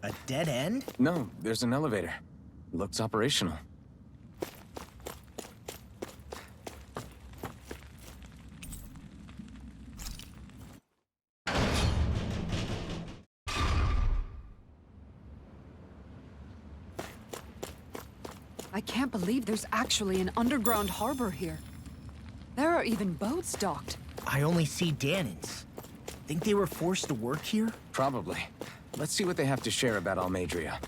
A dead end? No, there's an elevator. Looks operational. I can't believe there's actually an underground harbor here. There are even boats docked. I only see Danans. Think they were forced to work here? Probably. Let's see what they have to share about Almeidrea.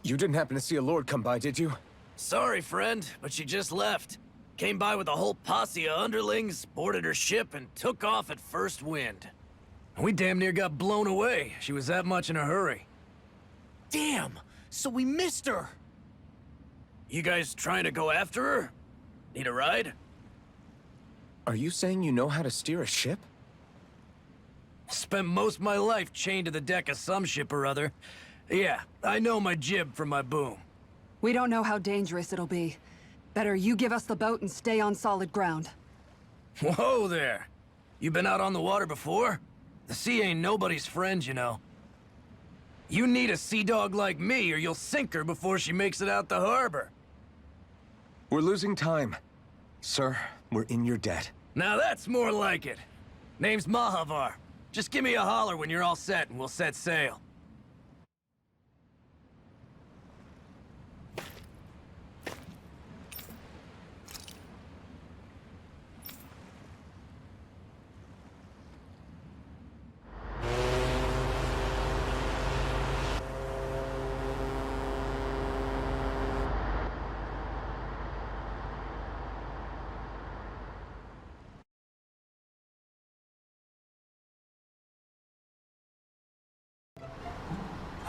You didn't happen to see a lord come by, did you? Sorry, friend, but she just left. Came by with a whole posse of underlings, boarded her ship, and took off at first wind. We damn near got blown away. She was that much in a hurry. Damn! So we missed her! You guys trying to go after her? Need a ride? Are you saying you know how to steer a ship? Spent most of my life chained to the deck of some ship or other. Yeah, I know my jib from my boom. We don't know how dangerous it'll be. Better you give us the boat and stay on solid ground. Whoa there! You been out on the water before? The sea ain't nobody's friend, you know. You need a sea dog like me, or you'll sink her before she makes it out the harbor. We're losing time. Sir, we're in your debt. Now that's more like it. Name's Mahavar. Just give me a holler when you're all set and we'll set sail.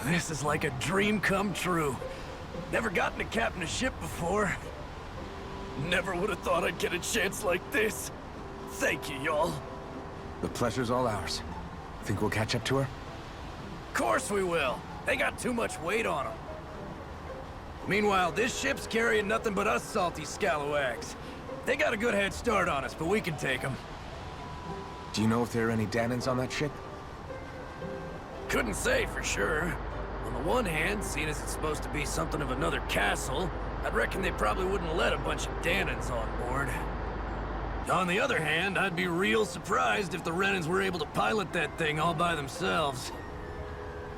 This is like a dream come true. Never gotten to captain a ship before. Never would have thought I'd get a chance like this. Thank you, y'all. The pleasure's all ours. Think we'll catch up to her? Course we will. They got too much weight on them. Meanwhile, this ship's carrying nothing but us salty scalawags. They got a good head start on us, but we can take them. Do you know if there are any Danans on that ship? Couldn't say for sure. On the one hand, seeing as it's supposed to be something of another castle, I'd reckon they probably wouldn't let a bunch of Danans on board. On the other hand, I'd be real surprised if the Renans were able to pilot that thing all by themselves.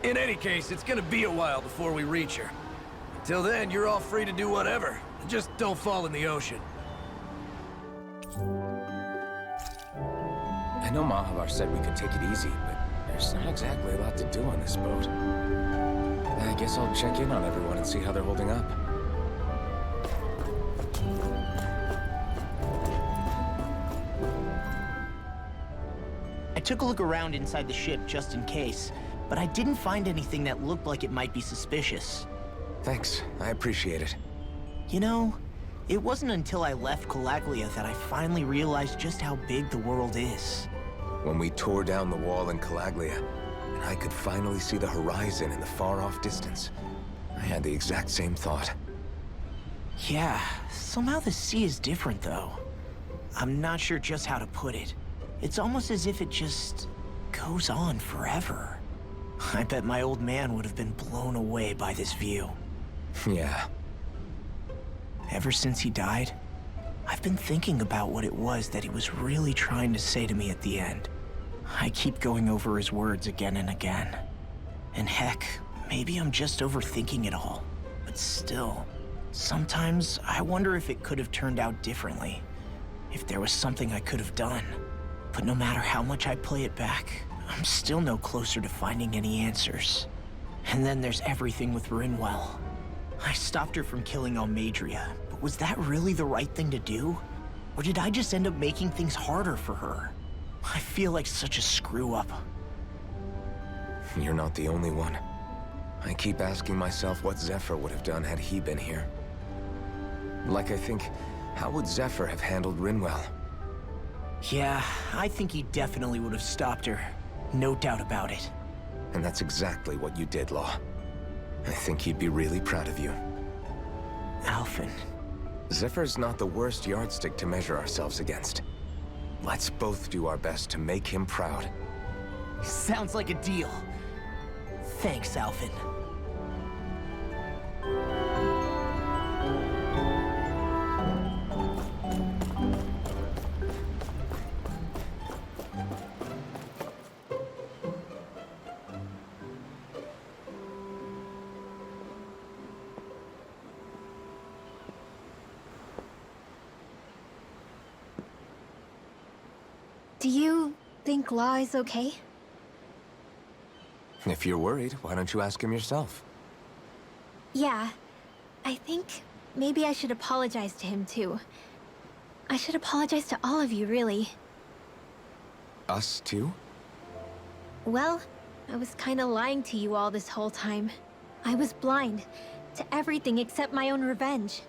In any case, it's gonna be a while before we reach her. Until then, you're all free to do whatever. Just don't fall in the ocean. I know Mahavar said we could take it easy, but there's not exactly a lot to do on this boat. I guess I'll check in on everyone and see how they're holding up. I took a look around inside the ship just in case, but I didn't find anything that looked like it might be suspicious. Thanks, I appreciate it. You know, it wasn't until I left Calaglia that I finally realized just how big the world is. When we tore down the wall in Calaglia, and I could finally see the horizon in the far-off distance, I had the exact same thought. Yeah, somehow the sea is different though. I'm not sure just how to put it. It's almost as if it just goes on forever. I bet my old man would have been blown away by this view. Yeah. Ever since he died, I've been thinking about what it was that he was really trying to say to me at the end. I keep going over his words again and again. And heck, maybe I'm just overthinking it all. But still, sometimes I wonder if it could have turned out differently. If there was something I could have done. But no matter how much I play it back, I'm still no closer to finding any answers. And then there's everything with Rinwell. I stopped her from killing Almeidrea, but was that really the right thing to do? Or did I just end up making things harder for her? I feel like such a screw-up. You're not the only one. I keep asking myself what Zephyr would have done had he been here. Like I think, how would Zephyr have handled Rinwell? Yeah, I think he definitely would have stopped her. No doubt about it. And that's exactly what you did, Law. I think he'd be really proud of you. Alphen. Zephyr's not the worst yardstick to measure ourselves against. Let's both do our best to make him proud. Sounds like a deal. Thanks, Alphen. Do you think Law is okay? If you're worried, why don't you ask him yourself? Yeah. I think maybe I should apologize to him too. I should apologize to all of you, really. Us too? Well, I was kinda lying to you all this whole time. I was blind to everything except my own revenge.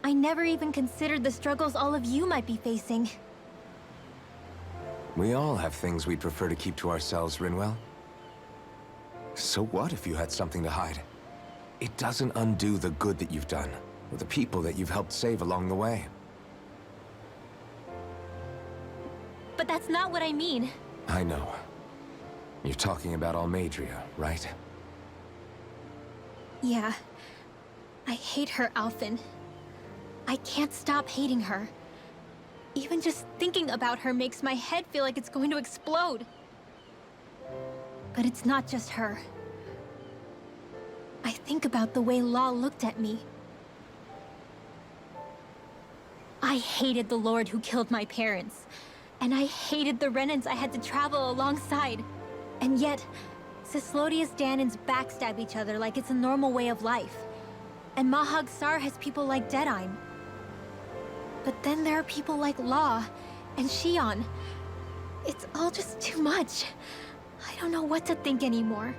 I never even considered the struggles all of you might be facing. We all have things we'd prefer to keep to ourselves, Rinwell. So what if you had something to hide? It doesn't undo the good that you've done, or the people that you've helped save along the way. But that's not what I mean. I know. You're talking about Almeidrea, right? Yeah. I hate her, Alphen. I can't stop hating her. Even just thinking about her makes my head feel like it's going to explode. But it's not just her. I think about the way Law looked at me. I hated the Lord who killed my parents. And I hated the Renans I had to travel alongside. And yet, Cislodius Danans backstab each other like it's a normal way of life. And Mahag Sar has people like Deadime. But then there are people like Law and Shion. It's all just too much. I don't know what to think anymore.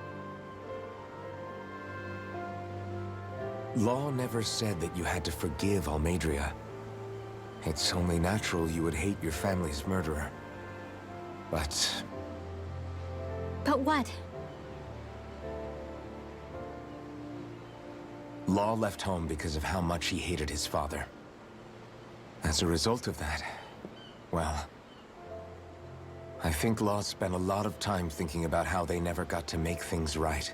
Law never said that you had to forgive Almeidrea. It's only natural you would hate your family's murderer. But But what? Law left home because of how much he hated his father. As a result of that, well, I think Law spent a lot of time thinking about how they never got to make things right.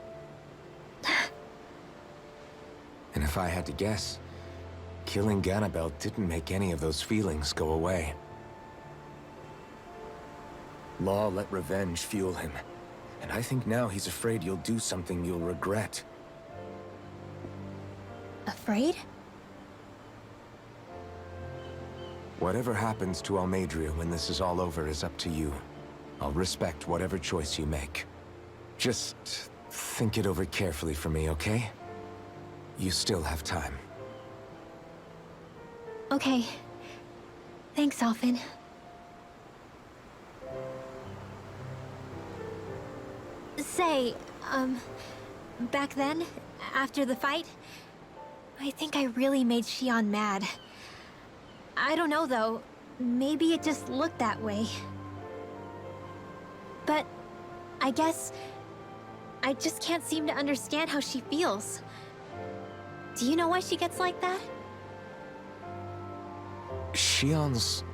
And if I had to guess, killing Ganabel didn't make any of those feelings go away. Law let revenge fuel him, and I think now he's afraid you'll do something you'll regret. Afraid? Whatever happens to Almeidrea when this is all over is up to you. I'll respect whatever choice you make. Just think it over carefully for me, okay? You still have time. Okay. Thanks, Alphen. Say, back then, after the fight, I think I really made Shion mad. I don't know, though. Maybe it just looked that way. But I guess I just can't seem to understand how she feels. Do you know why she gets like that? Shion's...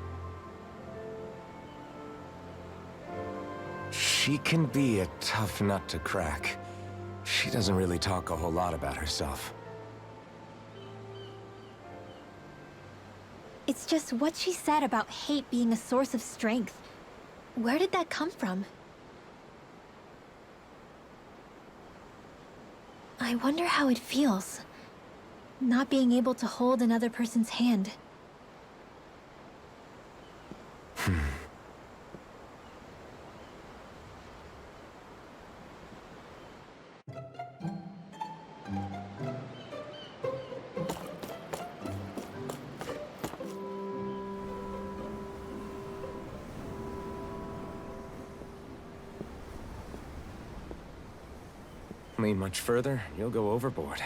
She can be a tough nut to crack. She doesn't really talk a whole lot about herself. It's just what she said about hate being a source of strength. Where did that come from? I wonder how it feels, not being able to hold another person's hand. Lean much further, you'll go overboard.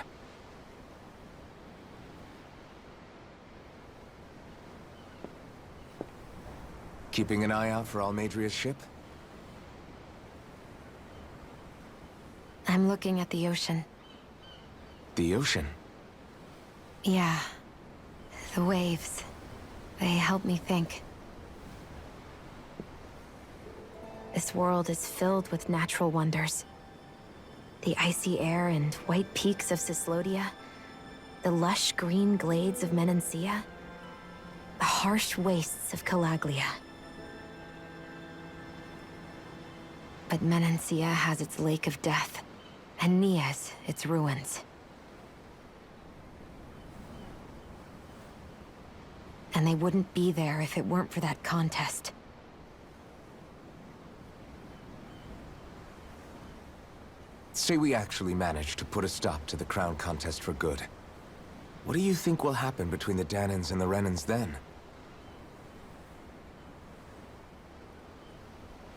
Keeping an eye out for Almeidrea's ship? I'm looking at the ocean. The ocean? Yeah. The waves. They help me think. This world is filled with natural wonders. The icy air and white peaks of Cislodia. The lush green glades of Menancia. The harsh wastes of Calaglia. But Menancia has its Lake of Death, and Nias its ruins. And they wouldn't be there if it weren't for that contest. Say we actually managed to put a stop to the crown contest for good. What do you think will happen between the Danans and the Renans then?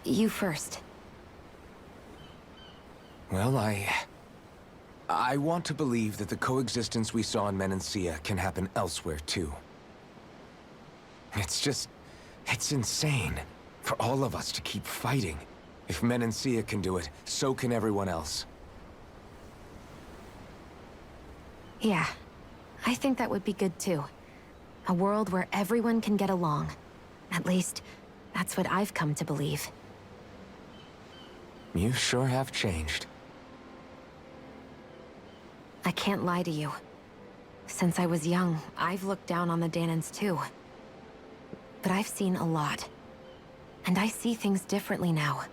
You first. Well, I want to believe that the coexistence we saw in Menancia can happen elsewhere, too. It's insane for all of us to keep fighting. If Menancia can do it, so can everyone else. Yeah, I think that would be good too. A world where everyone can get along. At least, that's what I've come to believe. You sure have changed. I can't lie to you. Since I was young, I've looked down on the Danans too. But I've seen a lot. And I see things differently now.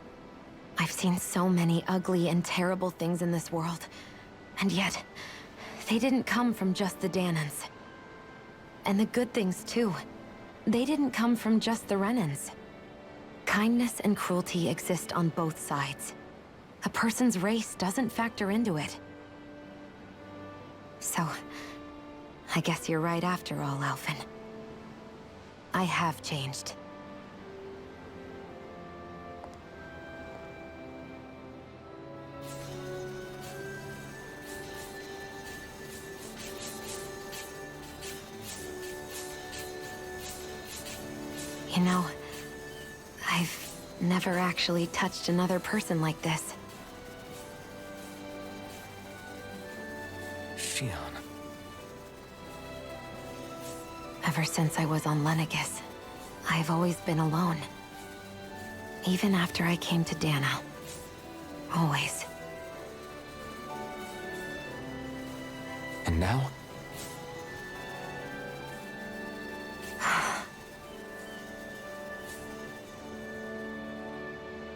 I've seen so many ugly and terrible things in this world. And yet, they didn't come from just the Danans. And the good things too. They didn't come from just the Renans. Kindness and cruelty exist on both sides. A person's race doesn't factor into it. So, I guess you're right after all, Alphen. I have changed. You know, I've never actually touched another person like this. Shion. Ever since I was on Lenegis, I've always been alone. Even after I came to Dana. Always. And now?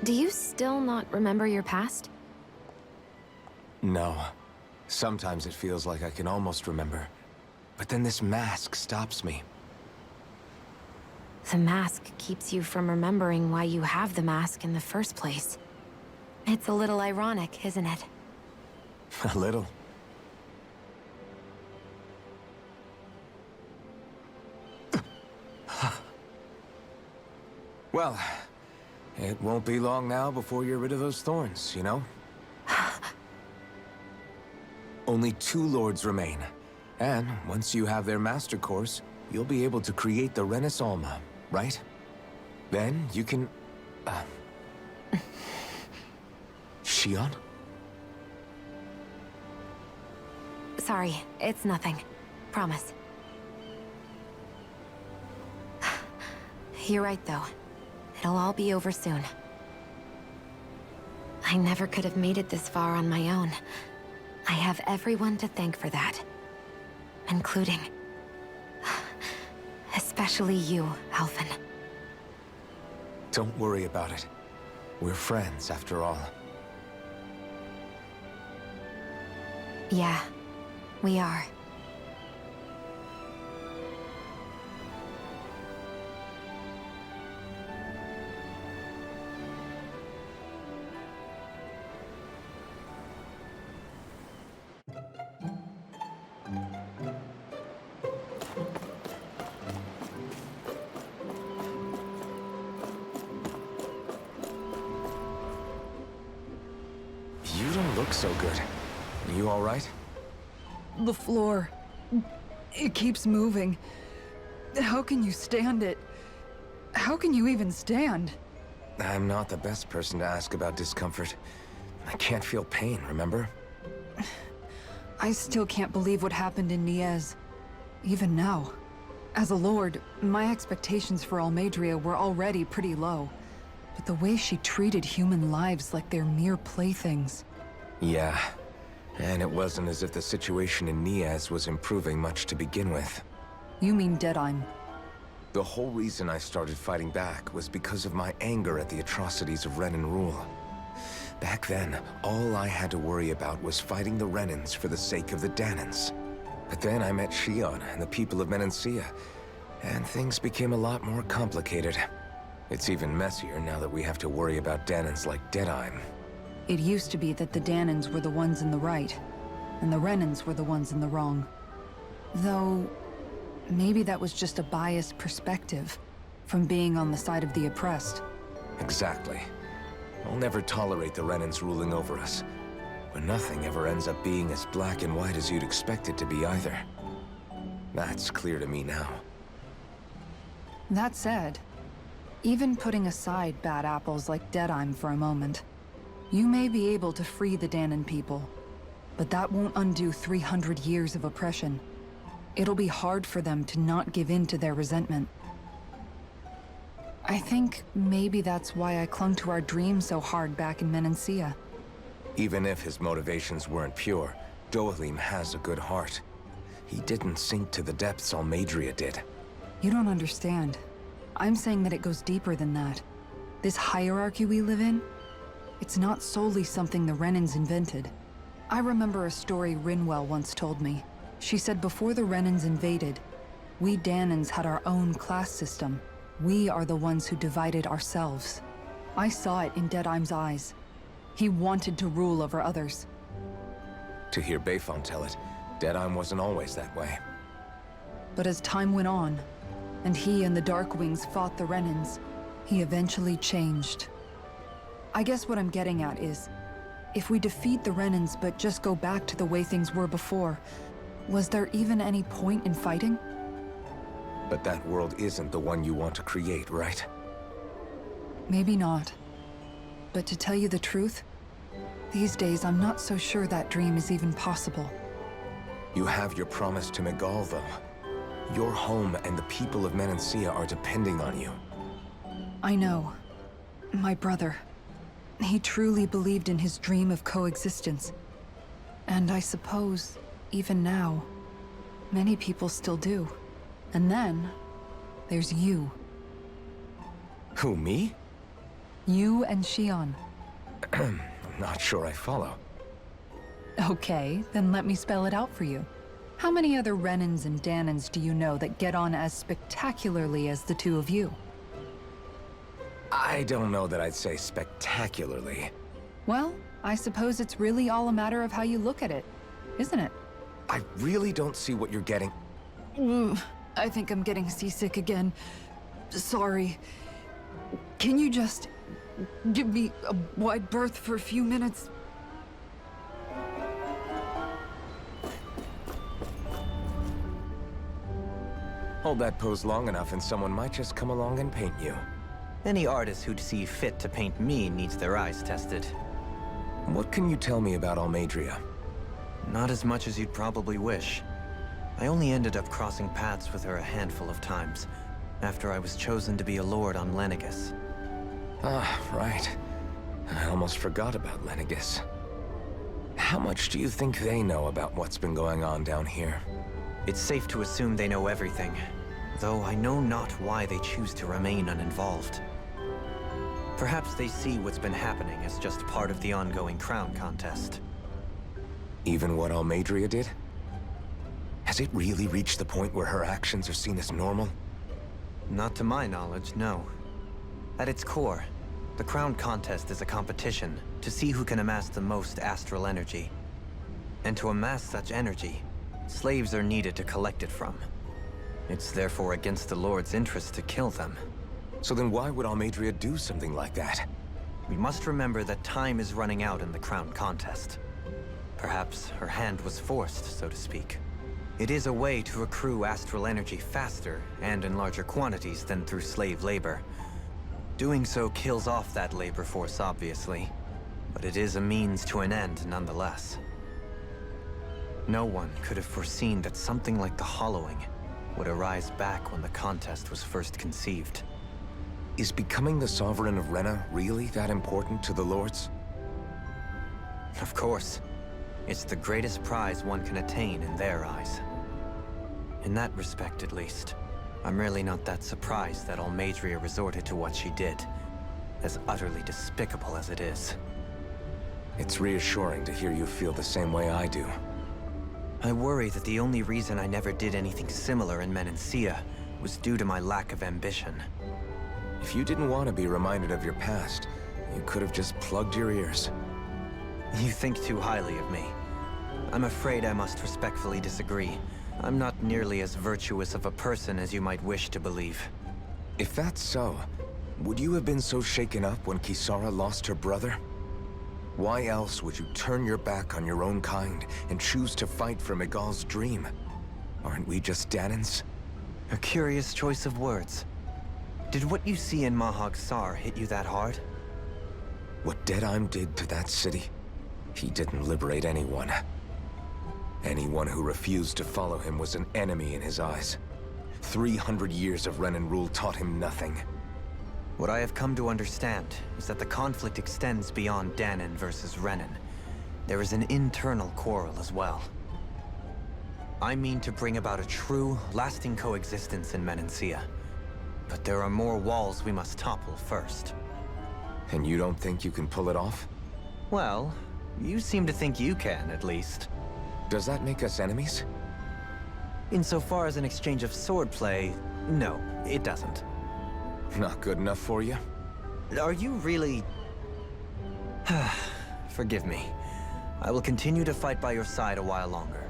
Do you still not remember your past? No. Sometimes it feels like I can almost remember. But then this mask stops me. The mask keeps you from remembering why you have the mask in the first place. It's a little ironic, isn't it? A little. Well, it won't be long now before you're rid of those thorns, you know? Only 2 lords remain. And once you have their master course, you'll be able to create the Renis Alma, right? Then you can... Shion? Sorry, it's nothing. Promise. You're right, though. It'll all be over soon. I never could have made it this far on my own. I have everyone to thank for that. Including... especially you, Alphen. Don't worry about it. We're friends, after all. Yeah, we are. You don't look so good. You all right? The floor. It keeps moving. How can you stand it? How can you even stand? I'm not the best person to ask about discomfort. I can't feel pain, remember? I still can't believe what happened in Niez. Even now. As a lord, my expectations for Almeidrea were already pretty low. But the way she treated human lives like they're mere playthings. Yeah. And it wasn't as if the situation in Niez was improving much to begin with. You mean Deadheim? The whole reason I started fighting back was because of my anger at the atrocities of Renan rule. Back then, all I had to worry about was fighting the Renans for the sake of the Danans. But then I met Shion and the people of Menancia, and things became a lot more complicated. It's even messier now that we have to worry about Danans like Deadheim. It used to be that the Danans were the ones in the right, and the Renans were the ones in the wrong. Though, maybe that was just a biased perspective, from being on the side of the oppressed. Exactly. I'll never tolerate the Renans ruling over us. But nothing ever ends up being as black and white as you'd expect it to be either. That's clear to me now. That said, even putting aside bad apples like Deadheim for a moment, you may be able to free the Danan people, but that won't undo 300 years of oppression. It'll be hard for them to not give in to their resentment. I think maybe that's why I clung to our dream so hard back in Menancia. Even if his motivations weren't pure, Dohalim has a good heart. He didn't sink to the depths Almeidrea did. You don't understand. I'm saying that it goes deeper than that. This hierarchy we live in, it's not solely something the Renans invented. I remember a story Rinwell once told me. She said before the Renans invaded, we Danans had our own class system. We are the ones who divided ourselves. I saw it in Deadheim's eyes. He wanted to rule over others. To hear Bayfon tell it, Deadheim wasn't always that way. But as time went on, and he and the Darkwings fought the Renans, he eventually changed. I guess what I'm getting at is, if we defeat the Renans but just go back to the way things were before, was there even any point in fighting? But that world isn't the one you want to create, right? Maybe not. But to tell you the truth, these days I'm not so sure that dream is even possible. You have your promise to Megal, though. Your home and the people of Menancia are depending on you. I know. My brother. He truly believed in his dream of coexistence. And I suppose, even now, many people still do. And then, there's you. Who, me? You and Shion. I'm not sure I follow. Okay, then let me spell it out for you. How many other Renans and Danans do you know that get on as spectacularly as the two of you? I don't know that I'd say spectacularly. Well, I suppose it's really all a matter of how you look at it, isn't it? I really don't see what you're getting. I think I'm getting seasick again. Sorry. Can you just give me a wide berth for a few minutes? Hold that pose long enough and someone might just come along and paint you. Any artist who'd see fit to paint me needs their eyes tested. What can you tell me about Almeidrea? Not as much as you'd probably wish. I only ended up crossing paths with her a handful of times, after I was chosen to be a lord on Lenegis. Ah, right. I almost forgot about Lenegis. How much do you think they know about what's been going on down here? It's safe to assume they know everything, though I know not why they choose to remain uninvolved. Perhaps they see what's been happening as just part of the ongoing crown contest. Even what Almeidrea did? Has it really reached the point where her actions are seen as normal? Not to my knowledge, no. At its core, the crown contest is a competition to see who can amass the most astral energy. And to amass such energy, slaves are needed to collect it from. It's therefore against the Lord's interest to kill them. So then why would Almeidrea do something like that? We must remember that time is running out in the crown contest. Perhaps her hand was forced, so to speak. It is a way to accrue astral energy faster and in larger quantities than through slave labor. Doing so kills off that labor force, obviously, but it is a means to an end nonetheless. No one could have foreseen that something like the Hollowing would arise back when the contest was first conceived. Is becoming the Sovereign of Rena really that important to the Lords? Of course. It's the greatest prize one can attain in their eyes. In that respect, at least, I'm really not that surprised that Almeidrea resorted to what she did, as utterly despicable as it is. It's reassuring to hear you feel the same way I do. I worry that the only reason I never did anything similar in Menancia was due to my lack of ambition. If you didn't want to be reminded of your past, you could have just plugged your ears. You think too highly of me. I'm afraid I must respectfully disagree. I'm not nearly as virtuous of a person as you might wish to believe. If that's so, would you have been so shaken up when Kisara lost her brother? Why else would you turn your back on your own kind and choose to fight for Miguel's dream? Aren't we just Danans? A curious choice of words. Did what you see in Mahag Sar hit you that hard? What Deadheim did to that city, he didn't liberate anyone. Anyone who refused to follow him was an enemy in his eyes. 300 years of Renan rule taught him nothing. What I have come to understand is that the conflict extends beyond Danan versus Renan. There is an internal quarrel as well. I mean to bring about a true, lasting coexistence in Menancia. But there are more walls we must topple first. And you don't think you can pull it off? Well, you seem to think you can, at least. Does that make us enemies? Insofar as an exchange of swordplay, no, it doesn't. Not good enough for you? Are you really... Forgive me. I will continue to fight by your side a while longer.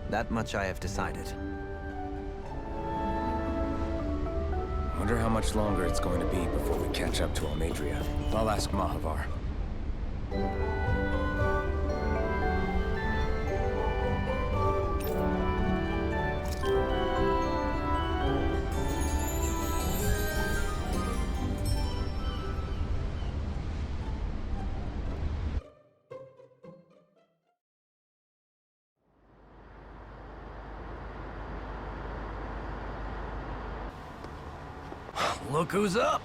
That much I have decided. Wonder how much longer it's going to be before we catch up to Almeidrea. I'll ask Mahavar. Look who's up!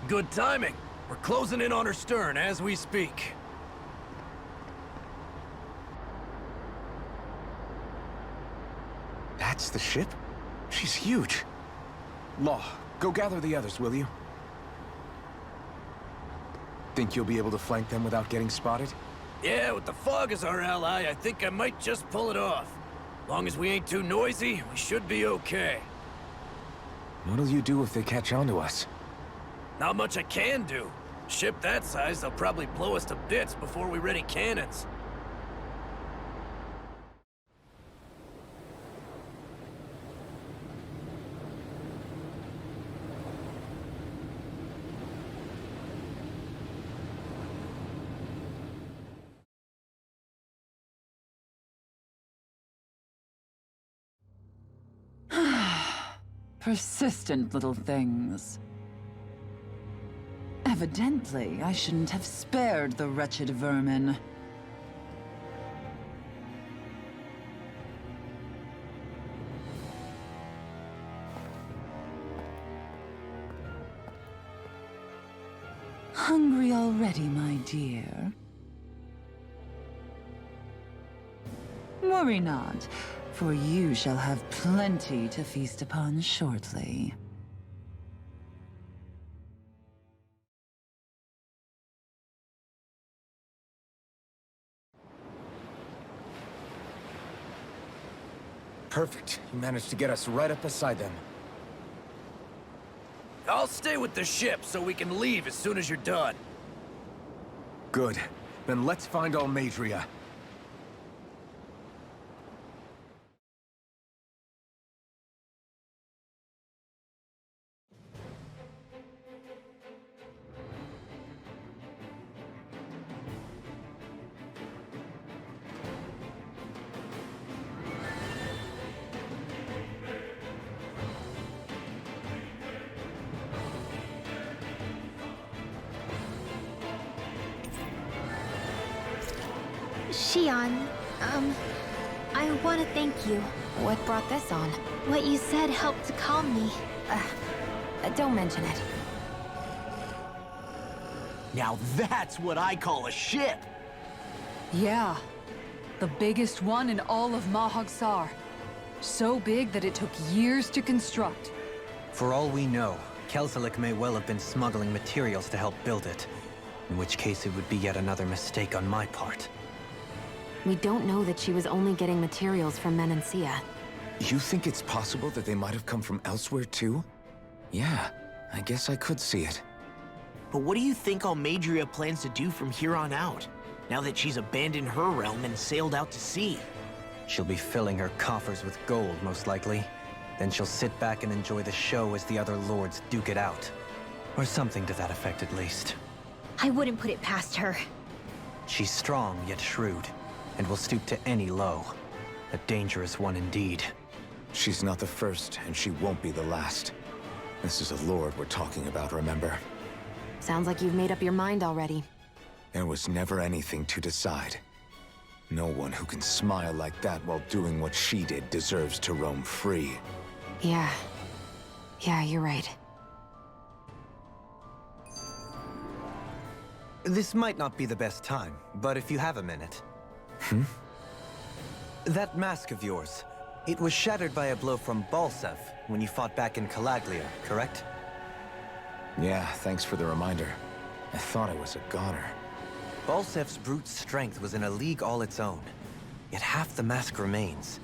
Good timing. We're closing in on her stern as we speak. That's the ship? She's huge. Law, go gather the others, will you? Think you'll be able to flank them without getting spotted? Yeah, with the fog as our ally, I think I might just pull it off. Long as we ain't too noisy, we should be okay. What'll you do if they catch on to us? Not much I can do. Ship that size, they'll probably blow us to bits before we ready cannons. Persistent little things. Evidently, I shouldn't have spared the wretched vermin. Hungry already, my dear? Worry not, for you shall have plenty to feast upon shortly. Perfect. You managed to get us right up beside them. I'll stay with the ship so we can leave as soon as you're done. Good. Then let's find Almeidrea. Shion, I want to thank you. What brought this on? What you said helped to calm me. Don't mention it. Now that's what I call a ship! Yeah. The biggest one in all of Mahag-Sar. So big that it took years to construct. For all we know, Kelselik may well have been smuggling materials to help build it. In which case it would be yet another mistake on my part. We don't know that she was only getting materials from Menancia. You think it's possible that they might have come from elsewhere too? Yeah, I guess I could see it. But what do you think Almeidrea plans to do from here on out, now that she's abandoned her realm and sailed out to sea? She'll be filling her coffers with gold, most likely. Then she'll sit back and enjoy the show as the other lords duke it out. Or something to that effect, at least. I wouldn't put it past her. She's strong, yet shrewd, and will stoop to any low. A dangerous one indeed. She's not the first, and she won't be the last. This is a lord we're talking about, remember? Sounds like you've made up your mind already. There was never anything to decide. No one who can smile like that while doing what she did deserves to roam free. Yeah, you're right. This might not be the best time, but if you have a minute. That mask of yours, it was shattered by a blow from Balsev when you fought back in Calaglia, correct? Yeah, thanks for the reminder. I thought I was a goner. Balsev's brute strength was in a league all its own, yet half the mask remains.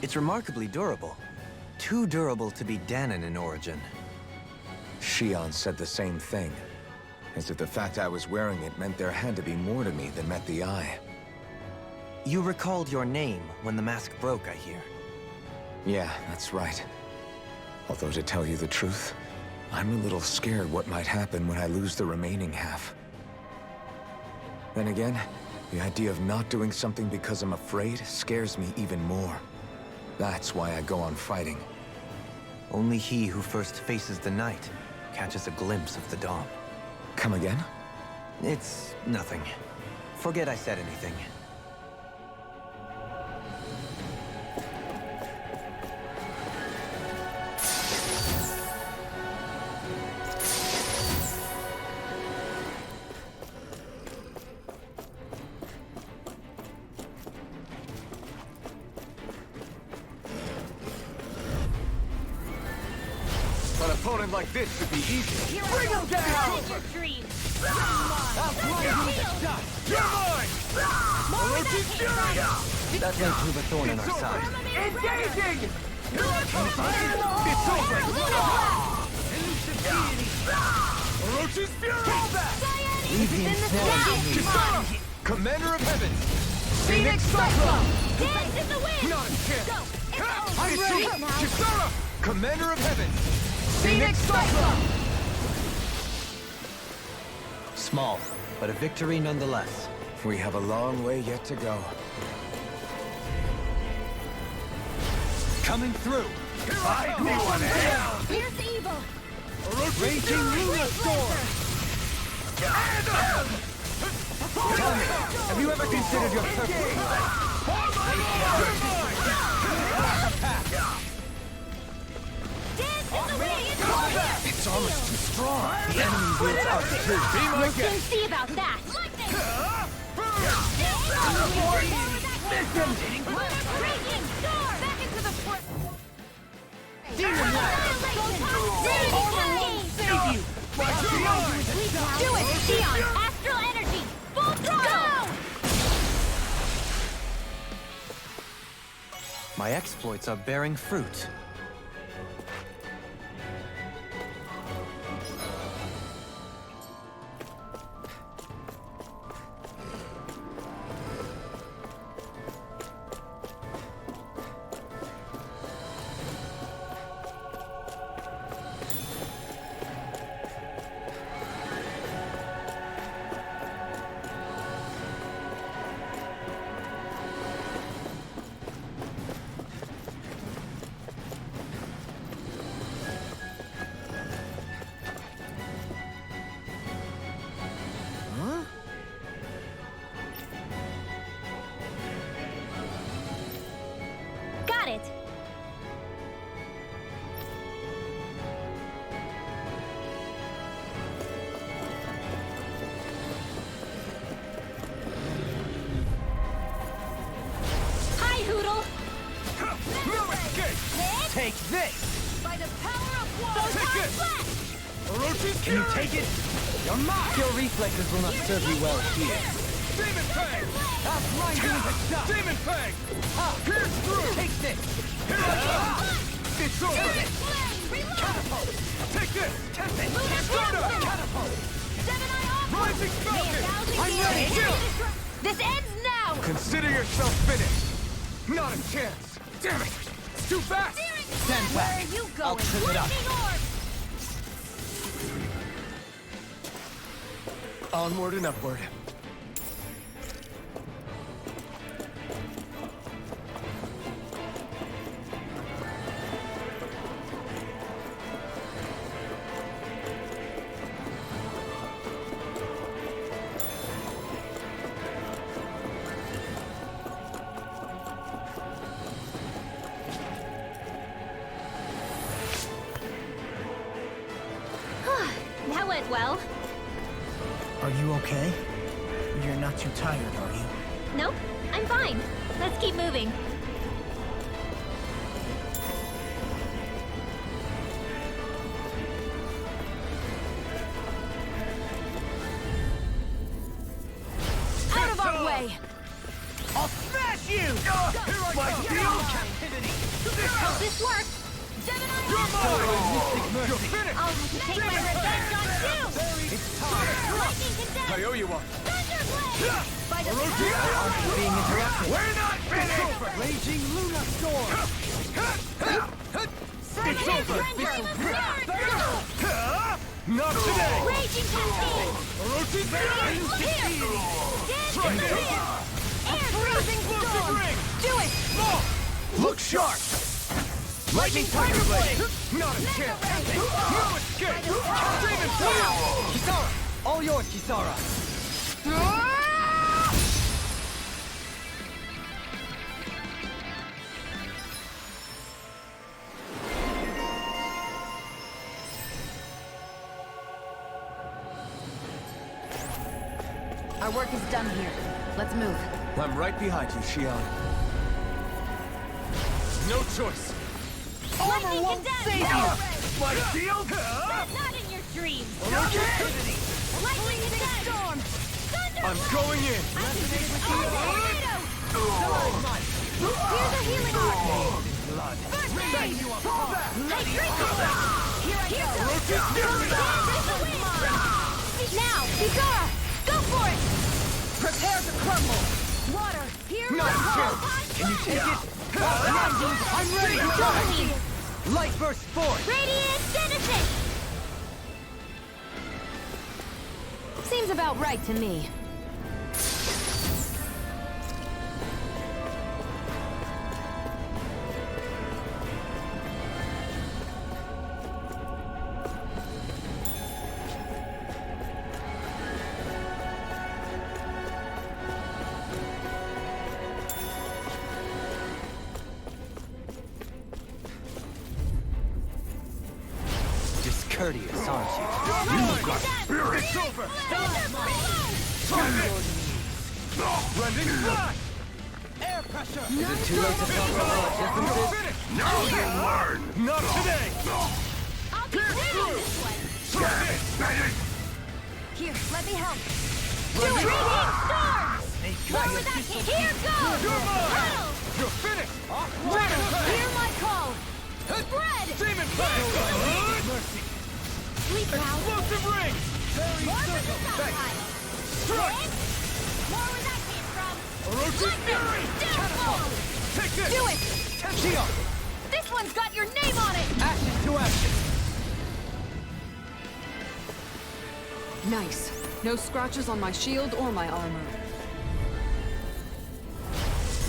It's remarkably durable. Too durable to be Danon in origin. Shion said the same thing. As if the fact I was wearing it meant there had to be more to me than met the eye. You recalled your name when the mask broke, I hear. Yeah, that's right. Although to tell you the truth, I'm a little scared what might happen when I lose the remaining half. Then again, the idea of not doing something because I'm afraid scares me even more. That's why I go on fighting. Only he who first faces the night catches a glimpse of the dawn. Come again? It's nothing. Forget I said anything. An opponent like this should be easy. Bring him down! That might prove a thorn in our side. Engaging! Orochi's Fury! Leave the ensnaring to me. Commander of Heaven! Phoenix Cyclone! Dance in the wind! Not a chance! Go! I'm ready! Kisara! Commander of Heaven! Phoenix Cyclone! Small, but a victory nonetheless. We have a long way yet to go. Coming through! Fight me one down! Here's evil! Raging Luna Storm! Tell me, have you ever considered your purpose? Dance in the wind! It's almost too strong. The enemy wields ours too. We'll soon see about that! Raging storm! Back into the port! Demon Save you! Do it, Shion! Astral energy! Full throttle! My exploits are bearing fruit. Take this! By the power of war! Take it! Can you take it? You're mine! Your reflexes will not serve you well here. Demon Fang! I'll blind you with a shot! Demon Fang! Pierce through! Take this! Here I come! It's over! Catapult! Take this! Test it! Soda! Catapult! Rising Falcon! I'm ready! This ends now! Consider yourself finished! Not a chance! Damn it! It's too fast! Stand Where back! are you going? I'll trip it up. Lightning orb! Onward and upward. That went well. Are you okay? You're not too tired, are you? Nope, I'm fine. Let's keep moving. Out of our way! I'll smash you! My shield! Captivity! Hope this works! Gemini! You're mine! You're finished! I'll have to take my revenge on you! It's time! Lightning condemned! I owe you one. Thunderblade! By the I'm being interrupted! We're not finished! Raging Luna Storm! It's over! Not today! Raging Cascade! Orochi Fury! Here! Try Dance this! Air freezing Explosive storm! ring! Do it! Look sharp! Lightning Tiger Blade! Not a chance! No escape! Demon Fang! Kisara! All yours, Kisara! Our work is done here. Let's move. I'm right behind you, Shion. No choice! Lightning won't condemned! save you! My shield! Not in your dreams! Captivity! Lightning condemned! Storm! Thunder! I'm going in! Here's a healing orb! Blood! First aid! Fall back! I drink it! Here I go! Now, Kisara! Go for it! Prepare to crumble! Water! Here Not a chance! Can you take it? I'm ready! Go! Light burst forth! Radiant Genesis! Seems about right to me. Discourteous, aren't you? It's over! Try this! Blending flash! Air pressure! Is it too late to talk about differences? Now you learn! Not today! I'll be winning this one! Try this! Here, let me help! Blending Radiant Storm! Snake More with that kick! Here goes! You're mine! Huddle! You're finished! Water! Hear my call! Spread! Demon Fang! Mercy! Sleep now! Explosive ring! More for the stockpile! Strike! More where that came from! Orochi Fury! Downfall! Take this! Do it! Tensio! This one's got your name on it! Action to action! Nice. No scratches on my shield or my armor.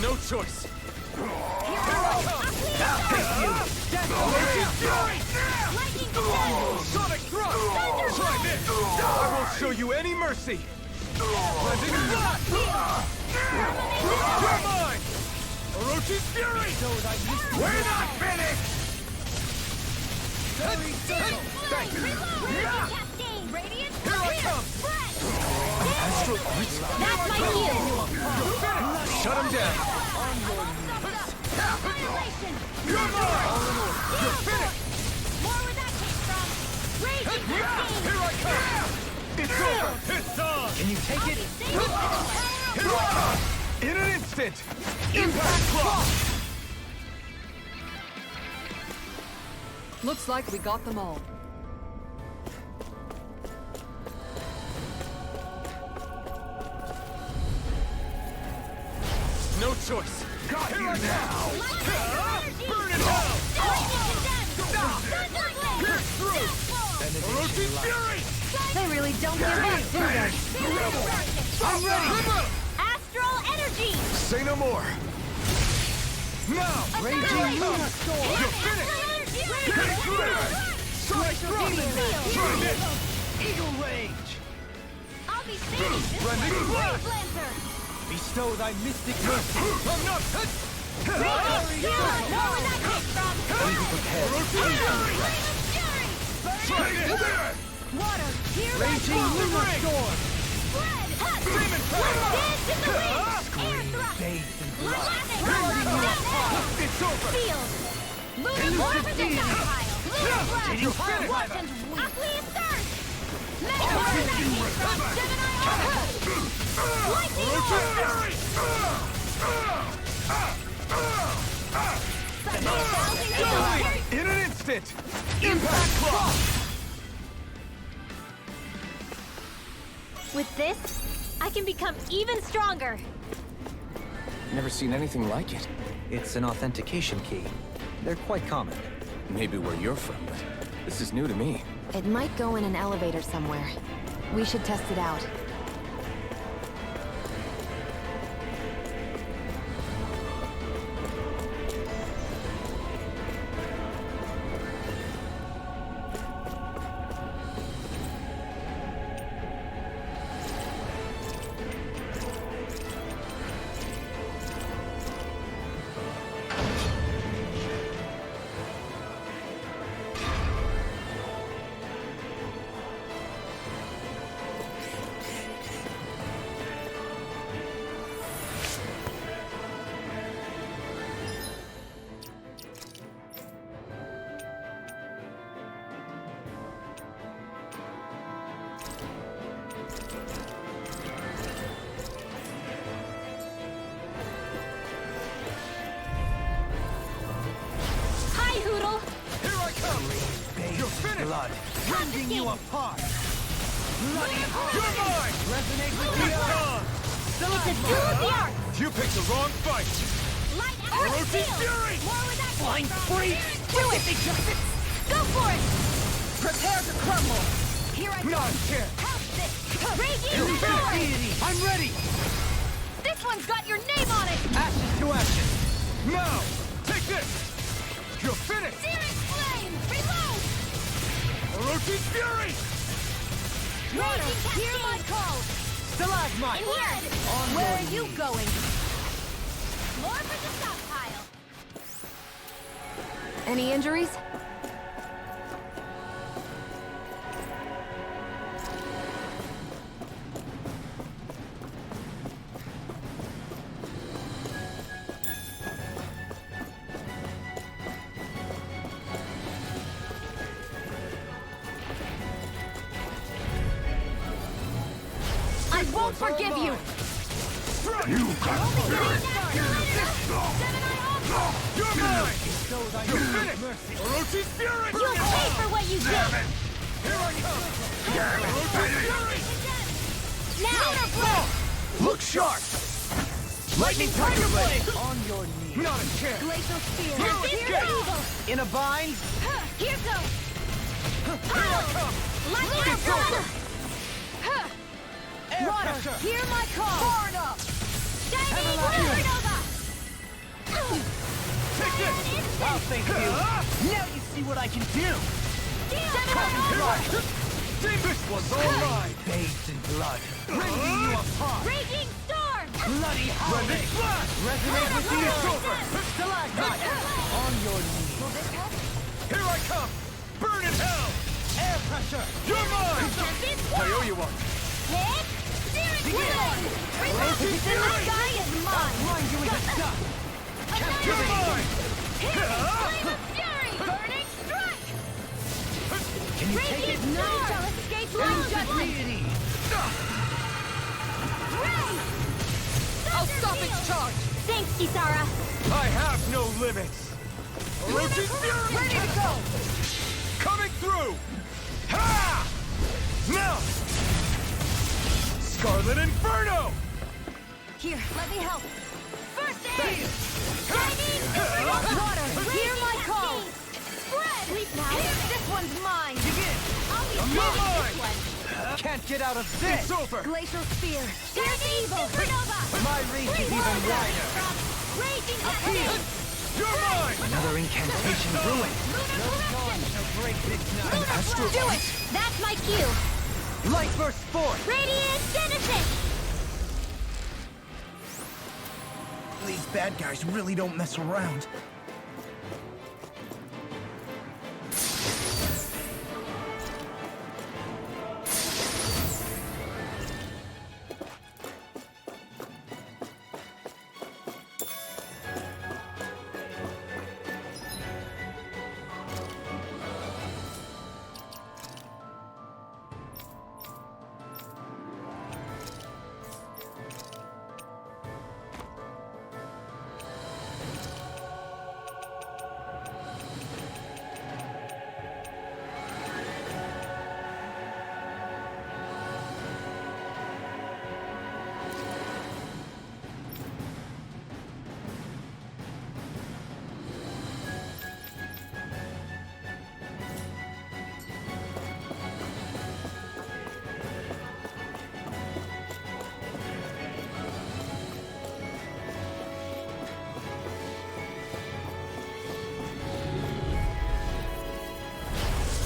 No choice! Here I go! Orochi Fury! Lightning condemned! Sonic thrust! Try this! I won't show you any mercy! Blending flash! You're mine! Orochi Fury! We're not finished! Thank you! Cascade! Radiant! Here I come! Spread! Astral Arts? That's my heel! Shut him down! Annihilation! You're You're finished! More where that came from! Raging Cascade! Here I come! It's over! It's on! Can you take it? Here I come! In an instant! Impact Clock! Looks like we got them all. No choice! Got you now! Burn it hell! Pierce through! Orochi's Fury! They really don't give up, do they? I'm ready! Astral Energy! Say no more! Now! Raging Luna Storm! You're finished! Get through! Sonic Thrust! Try this! Eagle Rage! I'll be saving this Blending one! Blast! Wave Lancer! Bestow thy mystic mercy! I'm not... Raging Fury! Know where that came from! Orochi's Fury! Try this! Water! Hear my Raging call! Luna Storm! Spread! Hut! Demon Power! Dance in the wind! Air thrust! It's over! Field! Lunar projectile pile! Lunar blast! Did you finish? Watch and weep! Aqueous surge! Mega burn that came from! Gemini Armor! Lightning Orochi's Aura! Fury! In an instant! Impact Clock! With this, I can become even stronger! Never seen anything like it. It's an authentication key. They're quite common. Maybe where you're from, but this is new to me. It might go in an elevator somewhere. We should test it out. blood, rending you apart. Bloody You're mine! Resonate with the tongue! It's a duel of the arts! You picked the wrong fight! Light Earth Orochi's Shield! Fury! More where that Blind came from. freak! Do it! Go for it! Prepare to crumble! Here I go! Not here! Help this! Raging You Sword! deity! I'm ready! This one's got your name on it! Ashes to ashes! Now! Take this! You're finished! Searing Flame! Reload! Orochi's Fury! Water! Hear my call! Stalagmite! Blood! Where are you going? More for the stockpile! Any injuries? I won't forgive you! You got You're mine! You're finished! Orochi's Fury! You'll pay for what you did! Here I come! Orochi's Fury! Now! Blow! Look sharp! Lightning Tiger Blade! On your knees! Not a chance! Glacial Spear! Here Here's it the goes! evil! In a bind? Here goes! Here I come! Lightning It's Umbrella! Air Water, pressure! hear my call! Far enough! Shining Supernova! Take this! I'll thank you! Now you see what I can do! This one's all mine! Bathed in blood, rending you apart! Raging Storm! Bloody howling! Resonate with the over! Stalagmite! On your knees! Here I come! Burn in hell! Air pressure! You're mine! I owe you one! Hit! Searing Flame! Relentless in the sky is mine! Blind you with the stuff! You're mine! Here is Lightning strike! Can you take it? None shall escape my judgment! Ray! I'll stop its charge! Thanks, Kisara! I have no limits! Orochi's Fury! Ready to go! Coming through! Ha! Now! Scarlet Inferno! Here, let me help. First aid! Water, hear my call. Spread! Sleep now! This one's mine. I'll be I'm not mine! this one! Can't get out of this! It's over! Glacial spear. Here's evil! Supernova! My reach is even wider! Raging Cascade! You're mine! Another incantation ruined! Break this night! Do it! That's my cue! Light burst forth! Radiant Genesis! These bad guys really don't mess around.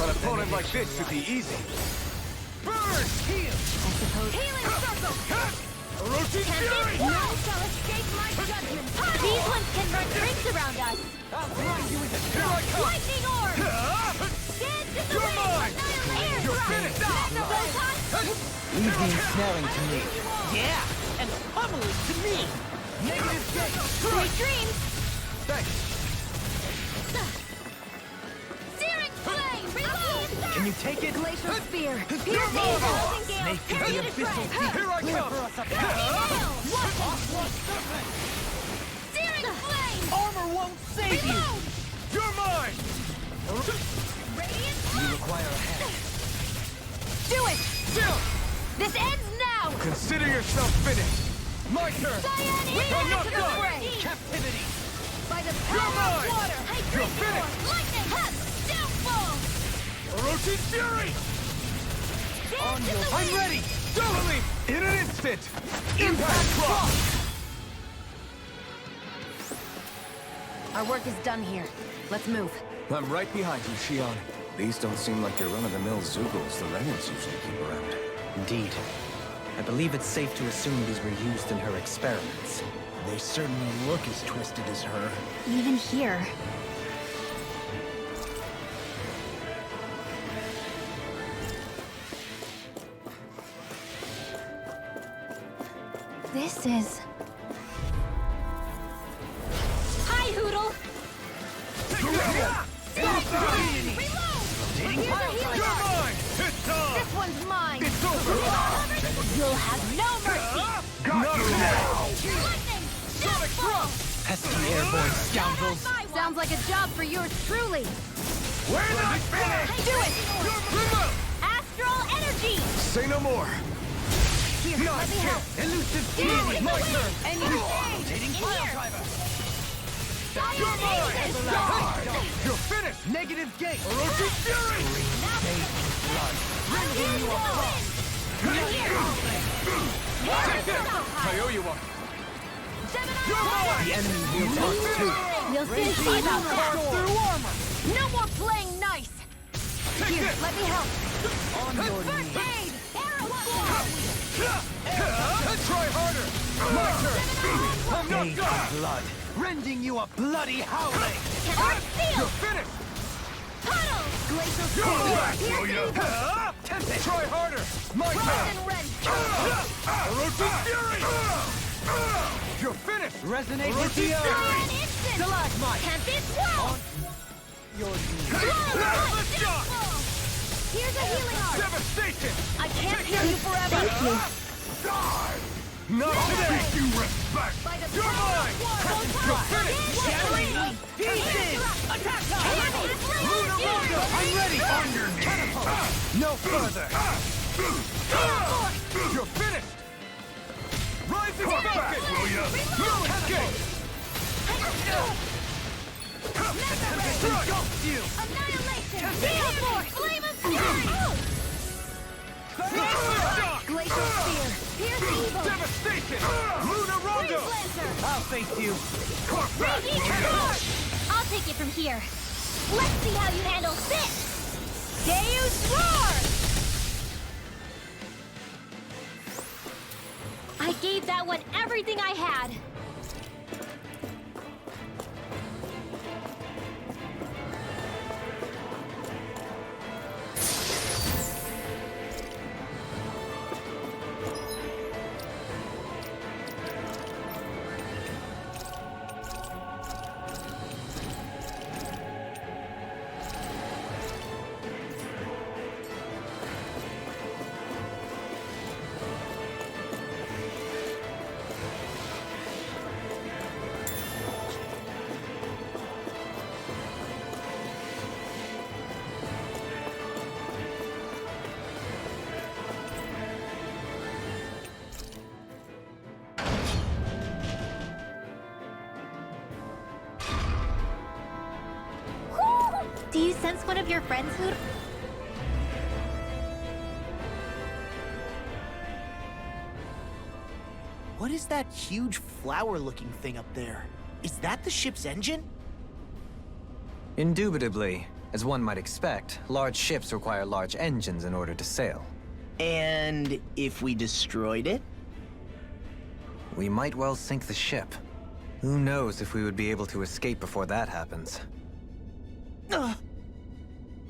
An opponent like this should be easy. Burn! Heal! Healing Circle! Orochi's Fury! None shall escape my judgment! These ones can run rings around us! Here I come! Lightning Orb! Dance in the You're wind! mine! Air You're Thrust! finished! Photon! Leave the ensnaring to me. Yeah, and pummeling to me! Negative gate! Sweet dreams! Thanks! Searing Flame! Reload! Can you take it? Glacial spear. You're mine! Snake Snake of the abyssal deep. Here I come! Searing Flame! Armor won't save you! Reload! You're mine! Radiant You require a hand. Do it! Chill! This ends now! Consider yourself finished! My turn! Cyan I'm not to the done! fray! Captivity! By the You're power mine! of water. You're finished! Lightning! Downfall! Orochi's Fury! Dance in the I'm wind! ready! Double leap! In an instant! Impact Drop! Our work is done here. Let's move. I'm right behind you, Shion. These don't seem like your run-of-the-mill Zoogles the Renans usually keep around. Indeed. I believe it's safe to assume these were used in her experiments. They certainly look as twisted as her. Even here. This is... Hi, Hoodle! You're mine! It's on! This one's mine! It's over! You'll have no mercy! Not now! Lightning! Downfall! Pesky airborne scoundrels! Sounds like a job for yours truly! We're not finished! Do it! Remote! Astral energy! Say no more! Here, let me help! Elusive Dance in deity! the wind! And you In here! You're mine! You're finished! Negative gate! Orochi's Fury! Bringing you apart! Take this! I owe you one! You're mine! The enemy wields us too! We'll soon see about that! Through armor! No more playing nice! Take Here, this! let me help. First aid! Arrow forward! Try harder! My turn! I'm not Bathed done! in blood, rending you a bloody howling! Earth seal! You're finished! Puddle! Glacial You're spear. back, will you? Try harder! My turn! Frozen rend! Orochi's Fury! You're finished! Resonate with the Orochi's earth! Fury! An instant! Stalagmite! Can't this well! your knees. Let's go! Here's a healing arm. Devastation! I can't hear you forever. Thank you. Die! Not today! You respect! You're mine! You're finished! Shattering pieces. Attack time. I'm ready! On your knees! No further! You're finished! Rising Falcon! Will ya? No escape! Engulfs you. Annihilation. Gale Force. Flame of Fury. Glacial Spear. Pierce Evil. Devastation! Lunar Rondo! Freeze Lancer. I'll face you. Raging Storm. I'll take it from here. Let's see how you handle this. Deus Roar. I gave that one everything I had. Do you sense one of your friends who... What is that huge flower-looking thing up there? Is that the ship's engine? Indubitably. As one might expect, large ships require large engines in order to sail. And if we destroyed it? We might well sink the ship. Who knows if we would be able to escape before that happens.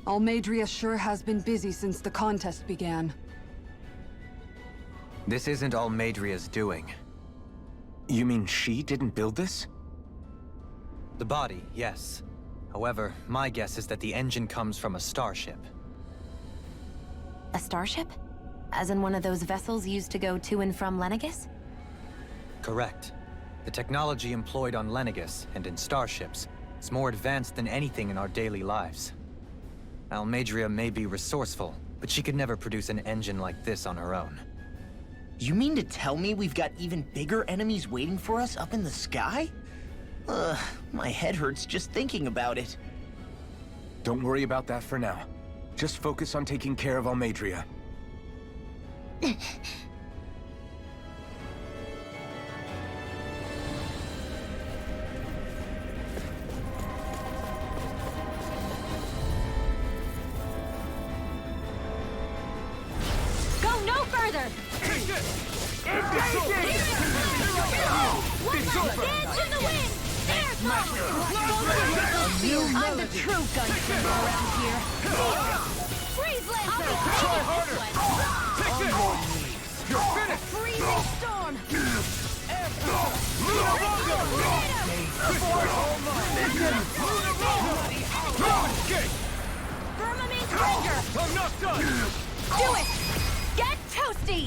Almeidrea sure has been busy since the contest began. This isn't Almeidrea's doing. You mean she didn't build this? The body, yes. However, my guess is that the engine comes from a starship. A starship? As in one of those vessels used to go to and from Lenegis? Correct. The technology employed on Lenegis and in starships is more advanced than anything in our daily lives. Almeidrea may be resourceful, but she could never produce an engine like this on her own. You mean to tell me we've got even bigger enemies waiting for us up in the sky? My head hurts just thinking about it. Don't worry about that for now. Just focus on taking care of Almeidrea. Go no further! One last dance in the wind! Air power! I'm the true gunslinger around here. Freeze Lancer! Try harder! Take this! You're finished! Freezing Storm! No escape! Firmament Ranger! I'm not done! Do it! Get toasty!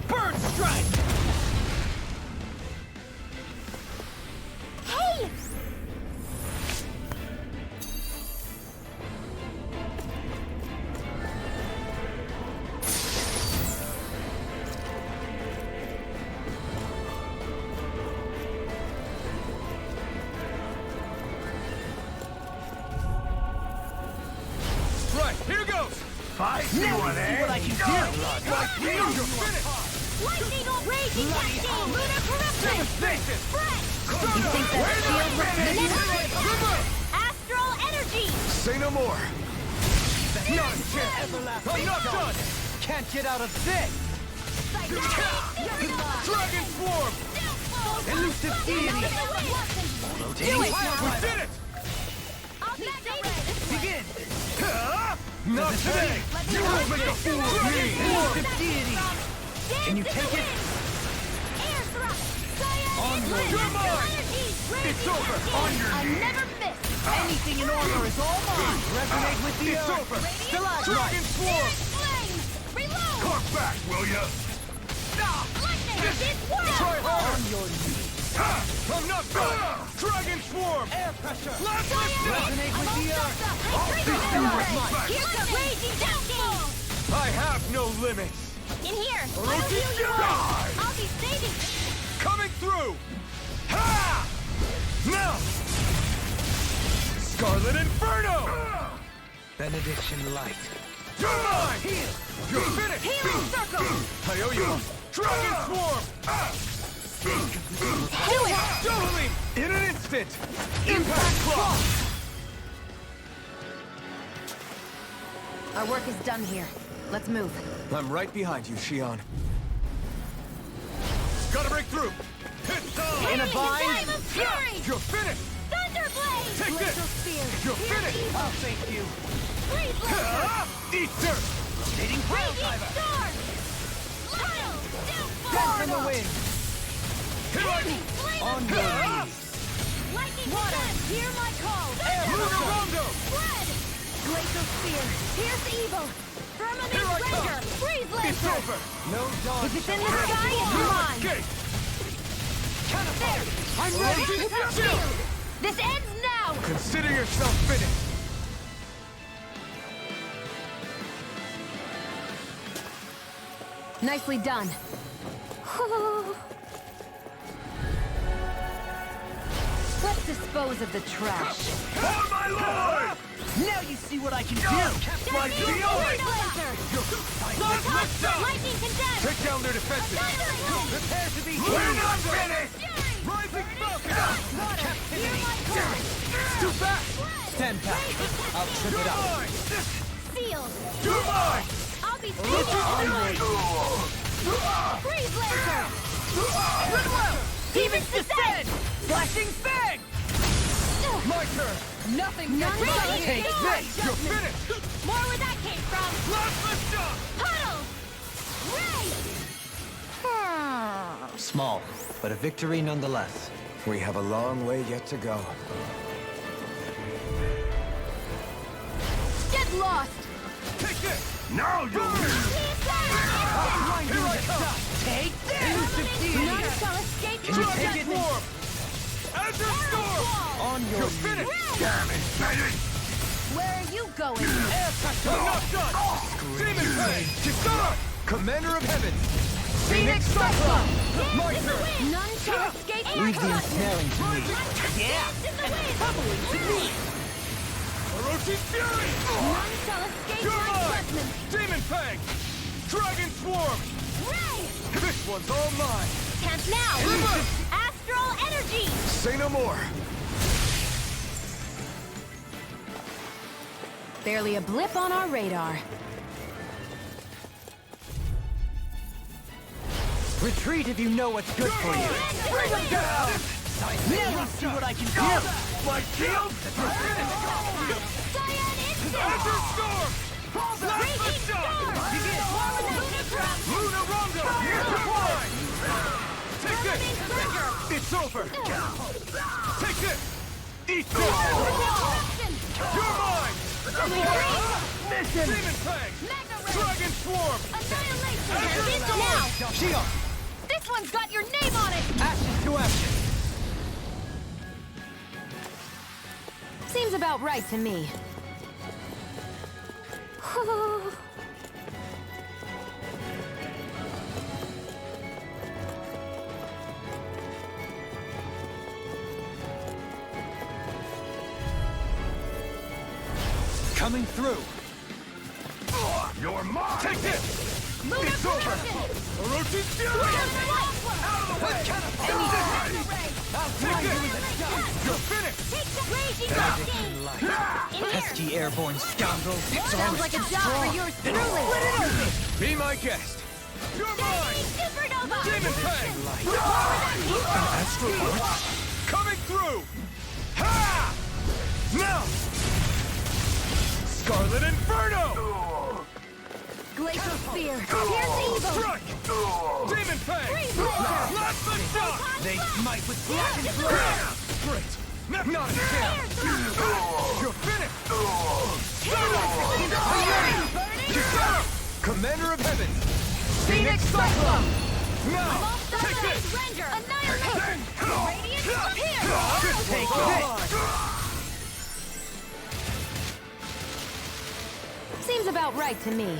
Bird strike! Hey! Right, here goes! I see one, eh? What I can do? You're finished! Lightning or Raging Cascade! Lunar Corruption! Devastation! Spread! You think that shield was Remember! Astral Energy! Say no more! Not a chance! I'm not done! Can't get out of this. Dragon Swarm! Elusive deity. Do it! We did it! I'll be safe! Begin. Not today! You won't make a fool of me! Elusive deity. Can you take it? Air thrust! Onward! You're mine! It's over! On your I'll knees! never miss! Anything in armor is all mine! Resonate with the It's earth! over! Stalagmite! Dragon Swarm! Flames! Reload! Cark back, will ya? Lightning! This world! Try harder! On your knees! Ha! I'm not done! Dragon Swarm! Air pressure! Let's Resonate with the earth! Here's the raging downfall! I have no limits! In here! I'll Rotate heal you die! up! I'll be saving you! Coming through! Ha! Now! Scarlet Inferno! Benediction light! You're mine! You're finished! Healing circle! I owe you! Dragon Swarm! Do it! Doubling! In an instant! Impact Clock! Our work is done here. Let's move. I'm right behind you, Shion. Gotta break through! It's on! In a bind? Flame of fury! You're finished! Thunderblade! Take this! You're finished! I'll thank you! Freeze laser! Eat dirt! Rotating pile Raging driver! storm! Lyle! Dent in the wind! Flame On of your fury! knees! Lightning descent! Hear my call! Lunar Rondo! Spread! Glacial spear! Pierce evil! Firmament Here I come! render! Freeze It's laser! over! No dawn! If it's in the sky, it's mine! Okay! There! I'm ready! Shield! This ends now! Consider yourself finished! Nicely done. Let's dispose of the trash. On my lord! Now you see what I can do! My Freeze deal! laser! Let's go! Lightning condensed! Take down their defenses! Prepare to be We're not finished! Fury! Rising Falcon! Hear my call! It's too fast! Stand back! I'll trip You're it up! mine! Sealed! You're mine! I'll be saving you! Freeze laser! Demons descend! Flashing fang! My turn! Nothing None shall Take escape! this! You're finished! More where that came from! Let's lift up! Huddle! Ray! Small, but a victory nonetheless. We have a long way yet to go. Get lost! Take this! Now you'll Here I come! Take this! None shall escape Can you my take it? judgment! Swarm! Azure Storm! On your You're finished! Damn it, baby! Where are you going? air pressure! I'm not done! Demon Fang! Kisara! Commander of Heaven! Phoenix Cyclone! My turn! None shall escape my Leave the judgment! ensnaring to me! Yeah! In the wind! Orochi Fury! None shall escape You're my mine! judgment! Demon Fang! Dragon Swarm! Ray! This one's all mine! Camp now! River! Astral energy! Say no more! Barely a blip on our radar. Retreat if you know what's good for you! Bring them down! Now you see what I can do! My shield! You're finished! Cyan instinct! Azure Storm! Blast Raging the storm! Lunar Rondo! You're mine! Take this! It's over! Take this! Eat this! You're mine! Demon Fang! Dragon Swarm! Annihilation! Now! Shion! This one's got your name on it! Ashes to ashes! Seems about right to me. Coming through! You're mine! Take this! Lunar It's over! protection! Orochi Fury! Out of the way! I'll take you with a shot! You're finished! Take the raging lightning! In here! Pesky airborne scoundrel! Sounds like a job for yours truly! Be my guest! You're mine! Supernova! Demon Fang! Astral Watch? Coming through! Ha! Now! Scarlet Inferno! Glacial spear! Pierce evil! Strike! Demon Fang! Freeze laser! Blast the shot! They smite with black and blue! Great! Not a chance! You're finished! Commander of Heaven! Phoenix Cyclone! Now! Take this! Render! Annihilation! Radiant here! Just take this! Seems about right to me.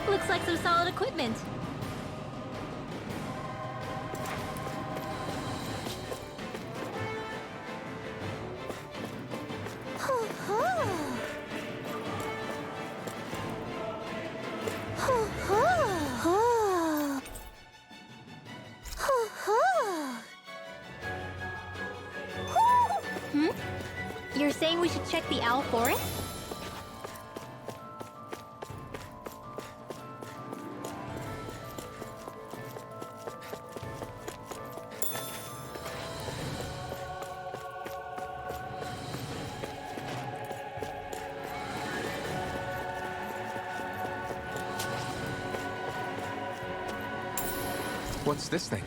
Looks like some solid equipment. You're saying we should check the owl forest? What's this thing?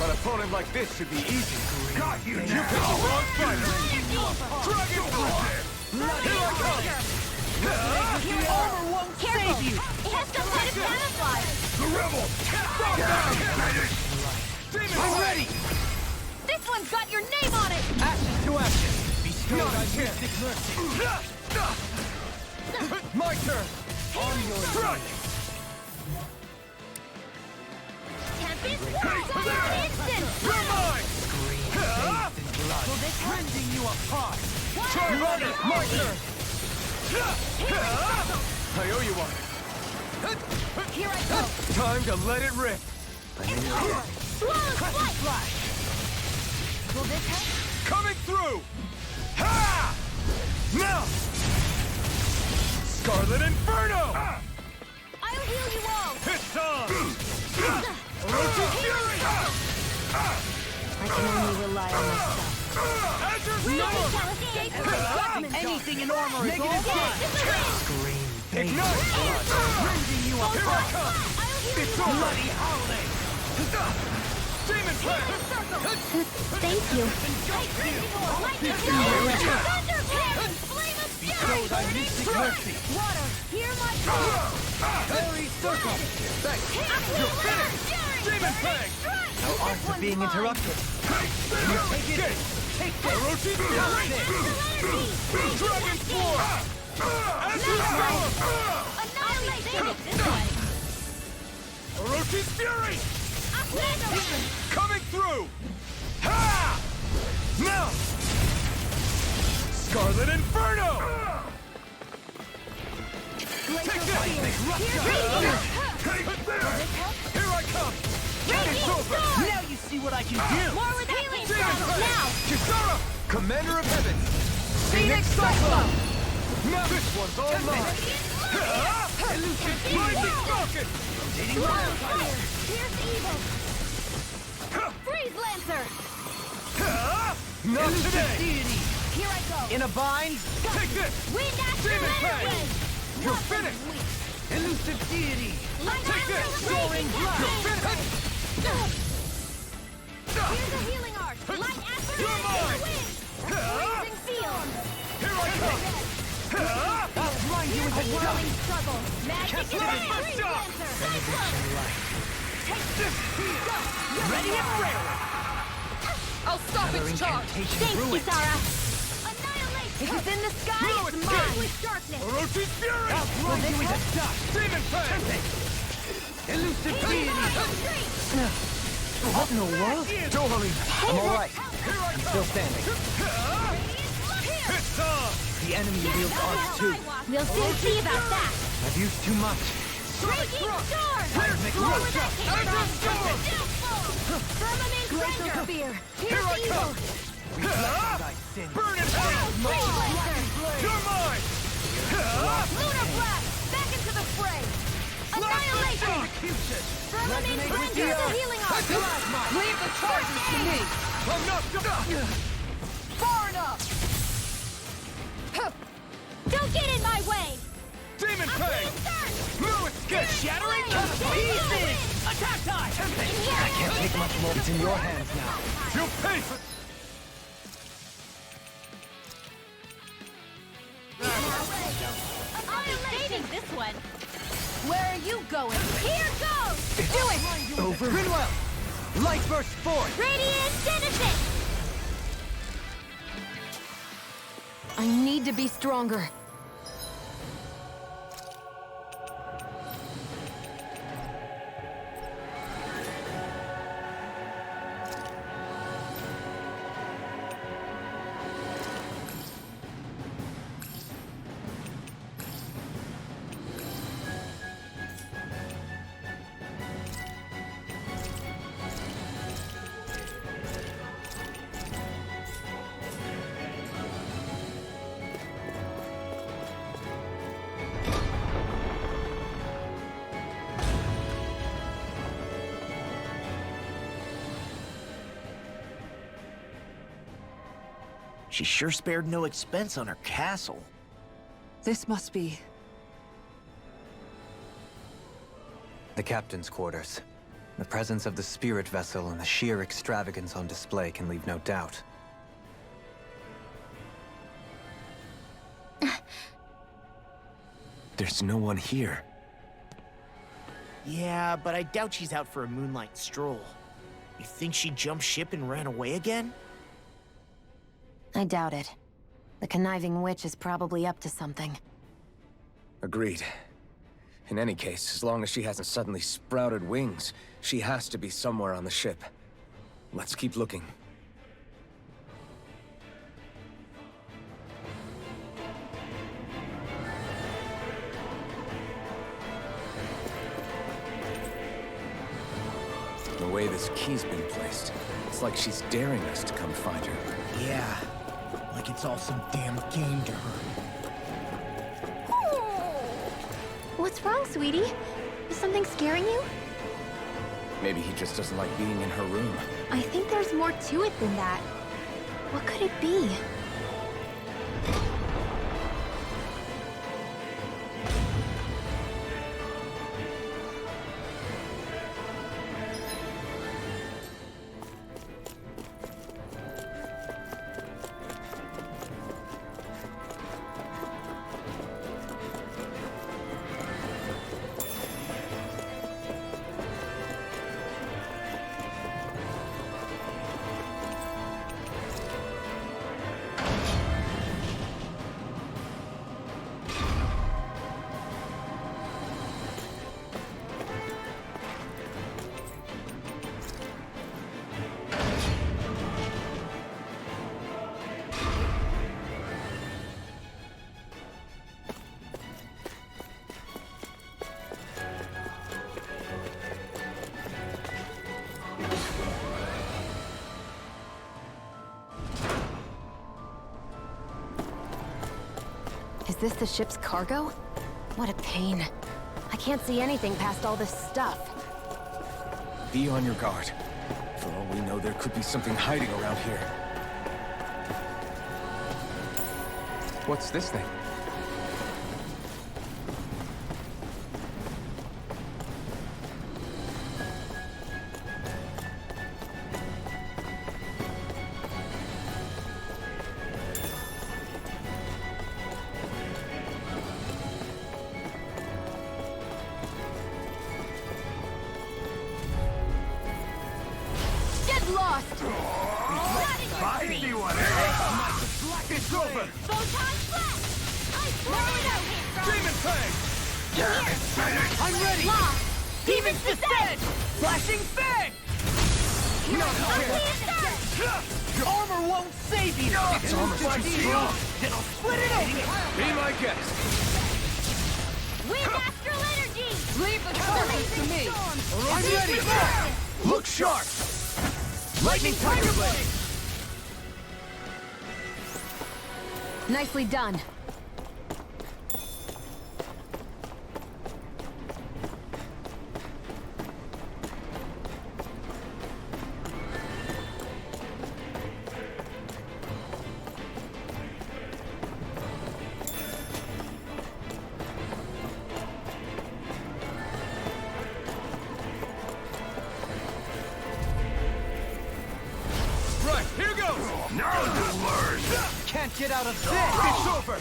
An opponent like this should be easy. Got you! You picked the wrong fighter! Dragon Blade! Here I come! Your armor won't save you! It has some kind of camouflage! The rebel! Stop down! Demon I'm ready! This one's got your name on it! Ashes to ashes! Bestow Not thy a chance. mystic mercy! My turn! On your Strike! Tempest War's on an instant! You're mine! rending you apart! Try running! My turn! I owe you one. Here I go! Time to let it rip! Flawless flight! Will this help? Coming through! Ha! Now! Scarlet Inferno! I'll heal you all! It's on! Fury! I can only rely on myself. Anything in armor is all fine! Ignite! Rending you Here I apart! come! It's over! Bloody howling! Demon Fang! Thank you. Bestow thy mystic mercy! Water, hear my call! Fairy Circle! Thanks! You're finished! Demon Fang! No art of being interrupted. Take it! Take this! Orochi Fury! Dragon Form! Orochi's Fury! Coming through! Ha! Now! Scarlet Inferno! Take this! Take this! Here I come! It's over! Now you see what I can do! More with healing Demon spells Fang! now! Kisara! Commander of Heavens! Phoenix Cyclone! Now this one's all mine! Elusive Blinding Falcon! Rotating Wildfire! Here's evil! Freeze Lancer! Not today! Deity! Here I go! In a bind? Take this! Wind Astral Demon Fang! Energy! You're finished! Elusive deity! Take this! Soaring blood! You're finished! Here's a healing arc! Light Astral You're mine! Wind! Blazing Field! Here I come! I'll blind you with a Whirling Struggle! Magic Cast and Light! Freeze Lancer! Cyclone! Take this! ready and raring! I'll stop Another its charge! incantation Thanks, ruined. Kisara. Annihilate! If it's in the sky, Blow it's its mine. With darkness! Orochi's Fury! Blind you with a dust! Demon Fang! Elusive deity! Retreat! What in the world? Don't worry! I'm alright. Here I I'm come! still standing. It's on! The enemy wields arts too. We'll soon see about that. I've used too much. Raging Storm! Seismic Slower root. that Eldritch can't Storm! Firmament Glacial Render! Spear. Here's Here I evil! Thy sins. Burn it out! Freeze Lancer! You're mine! Lunar Blast! Back into the fray! Annihilation! Execution. Firmament Resonate with Render! the The earth. healing arc! Leave the charges to me. I'm not done! Far enough! Don't get in my way. Demon Fang! No escape! Shattering pieces. Attack time. I can't take much more. It's in your hands now. You'll pay for... Saving this one. Where are you going? Here goes! Do it! Over. Grinwell. Light burst forth. Radiant Genesis. I need to be stronger. She sure spared no expense on her castle. This must be... The captain's quarters. The presence of the spirit vessel and the sheer extravagance on display can leave no doubt. There's no one here. Yeah, but I doubt she's out for a moonlight stroll. You think she jumped ship and ran away again? I doubt it. The conniving witch is probably up to something. Agreed. In any case, as long as she hasn't suddenly sprouted wings, she has to be somewhere on the ship. Let's keep looking. The way this key's been placed, it's like she's daring us to come find her. Yeah, like it's all some damn game to her. What's wrong, sweetie? Is something scaring you? Maybe he just doesn't like being in her room. I think there's more to it than that. What could it be? Is this the ship's cargo? What a pain. I can't see anything past all this stuff. Be on your guard. For all we know, there could be something hiding around here. What's this thing? It's over! Photon flash! Demon Fang! I'm ready! Lost! Demon's Descent! Flashing Fang! Your armor won't save you! It's armor's too strong! Then I'll split it open! Be my guest! Wind Astral Energy! Leave the charges to me! I'm ready! Look sharp! Lightning Tiger Blade! Nicely done. Right, here goes! Now you learn! Can't get out of this! It's over!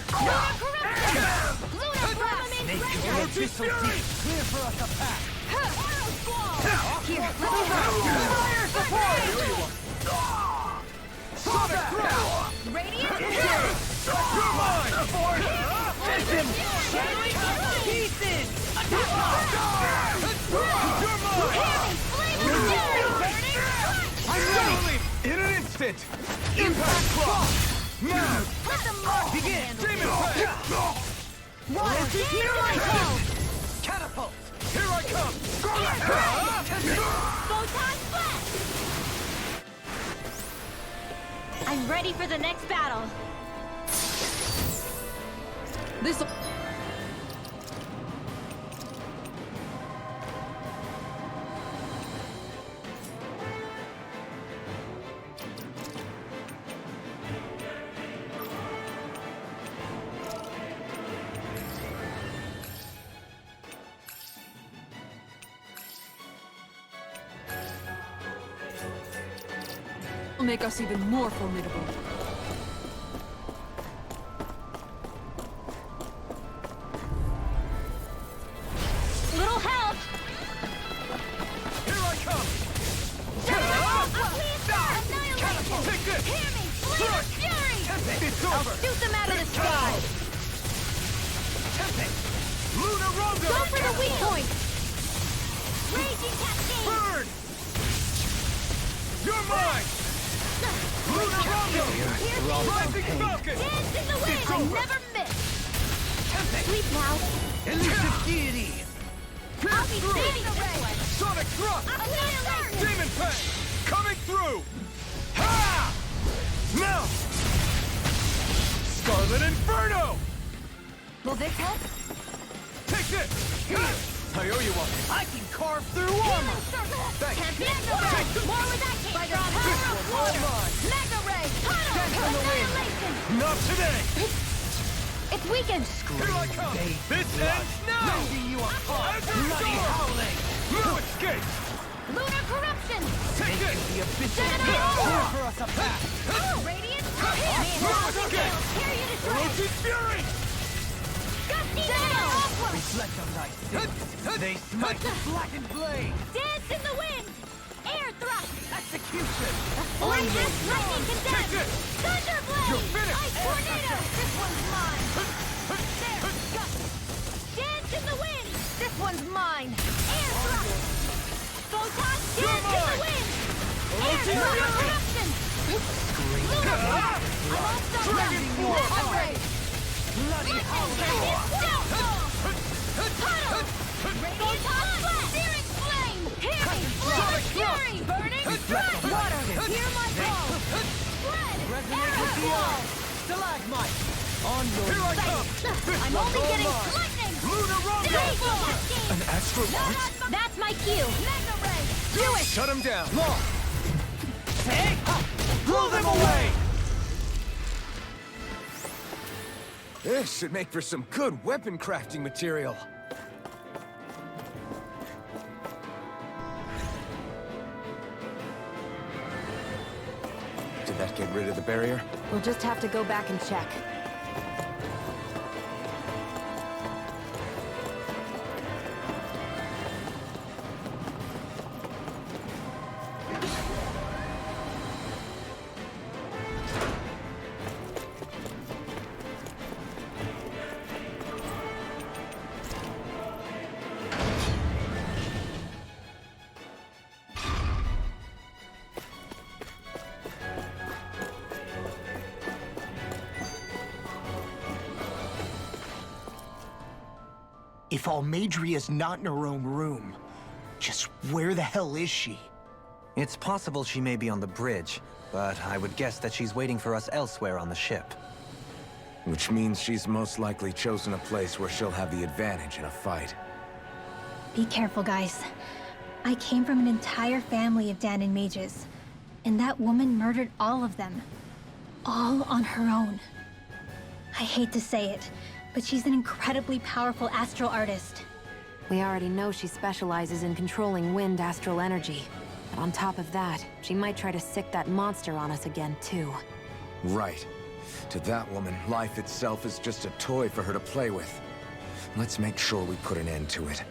Lunar Firmament Snake Record! Lord Fury! Clear for us a path! Arrow Squall! Here, let me go. Fire support! Sonic Throw! Radiant You're mine! Listen! Pieces! You're mine! I'm ready! In an instant! Impact Claw! Now! Let the mark Begin! Demon Fang! Catapult! Here I come! Photon Flash! I'm ready for the next battle. This. Will make us even more formidable. Little help! Here I come! Catapult! Take this! It's over! Shoot them out of the sky. Lunar Rondo! Go for the weak point. Raging Cascade! Burn! You're mine! Lunar Rondo! Rising Falcon! Dance in the wind! It's I over! never miss! Sleep now. Elusive Deity! I'll be saving this one! Sonic Thrust! Annihilation! Demon Fang! Coming through! Ha! Now! Scarlet Inferno! Will this help? Take this! I owe you one. I can carve through armor! Thanks. Mega Ray! More where that came from! This Power of one's all water! mine! Mega Ray! Tunnel! Annihilation! Not today! It's weakened. Here I come! This ends now! You apart! Bloody howling! No escape! Lunar Corruption! Take this! The abyssal Set it up! clear for us a path! Radiant! No escape! Here you destroy! Elusive Fury! Gusty Gale! Reflect on thy sins. They smite with blackened blade! Dance in the wind! Air thrust! Execution! Light as lightning Take condemned! this! Thunderblade! You're finished! Ice tornado! This one's mine! There! Gust! Dance in the wind! This one's mine. Air thrust! Photon! Dance in the mine! wind! Air thrust! Corruption! Lunar Blast! I'm all stuck Dragon now! Floor! Mega Ray! Bloody howling! Downfall! Tunnel! Radiant Flash! Searing Flame! Hear me! Sonic Fury! Burning Strike! Water! Hear my call! Spread! Resonate with the all! Stalagmite! On your Here I come! I'm only getting lightning! Lunar Rumble! An astral art? That's my cue. Mega ray! Do it! Shut him down! Long! Take! Blow them away! This should make for some good weapon crafting material. Did that get rid of the barrier? We'll just have to go back and check. If Almeidrea's not in her own room, just where the hell is she? It's possible she may be on the bridge, but I would guess that she's waiting for us elsewhere on the ship. Which means she's most likely chosen a place where she'll have the advantage in a fight. Be careful, guys. I came from an entire family of Danon mages, and that woman murdered all of them. All on her own. I hate to say it, but she's an incredibly powerful astral artist. We already know she specializes in controlling wind astral energy. But on top of that, she might try to sick that monster on us again, too. Right. To that woman, life itself is just a toy for her to play with. Let's make sure we put an end to it.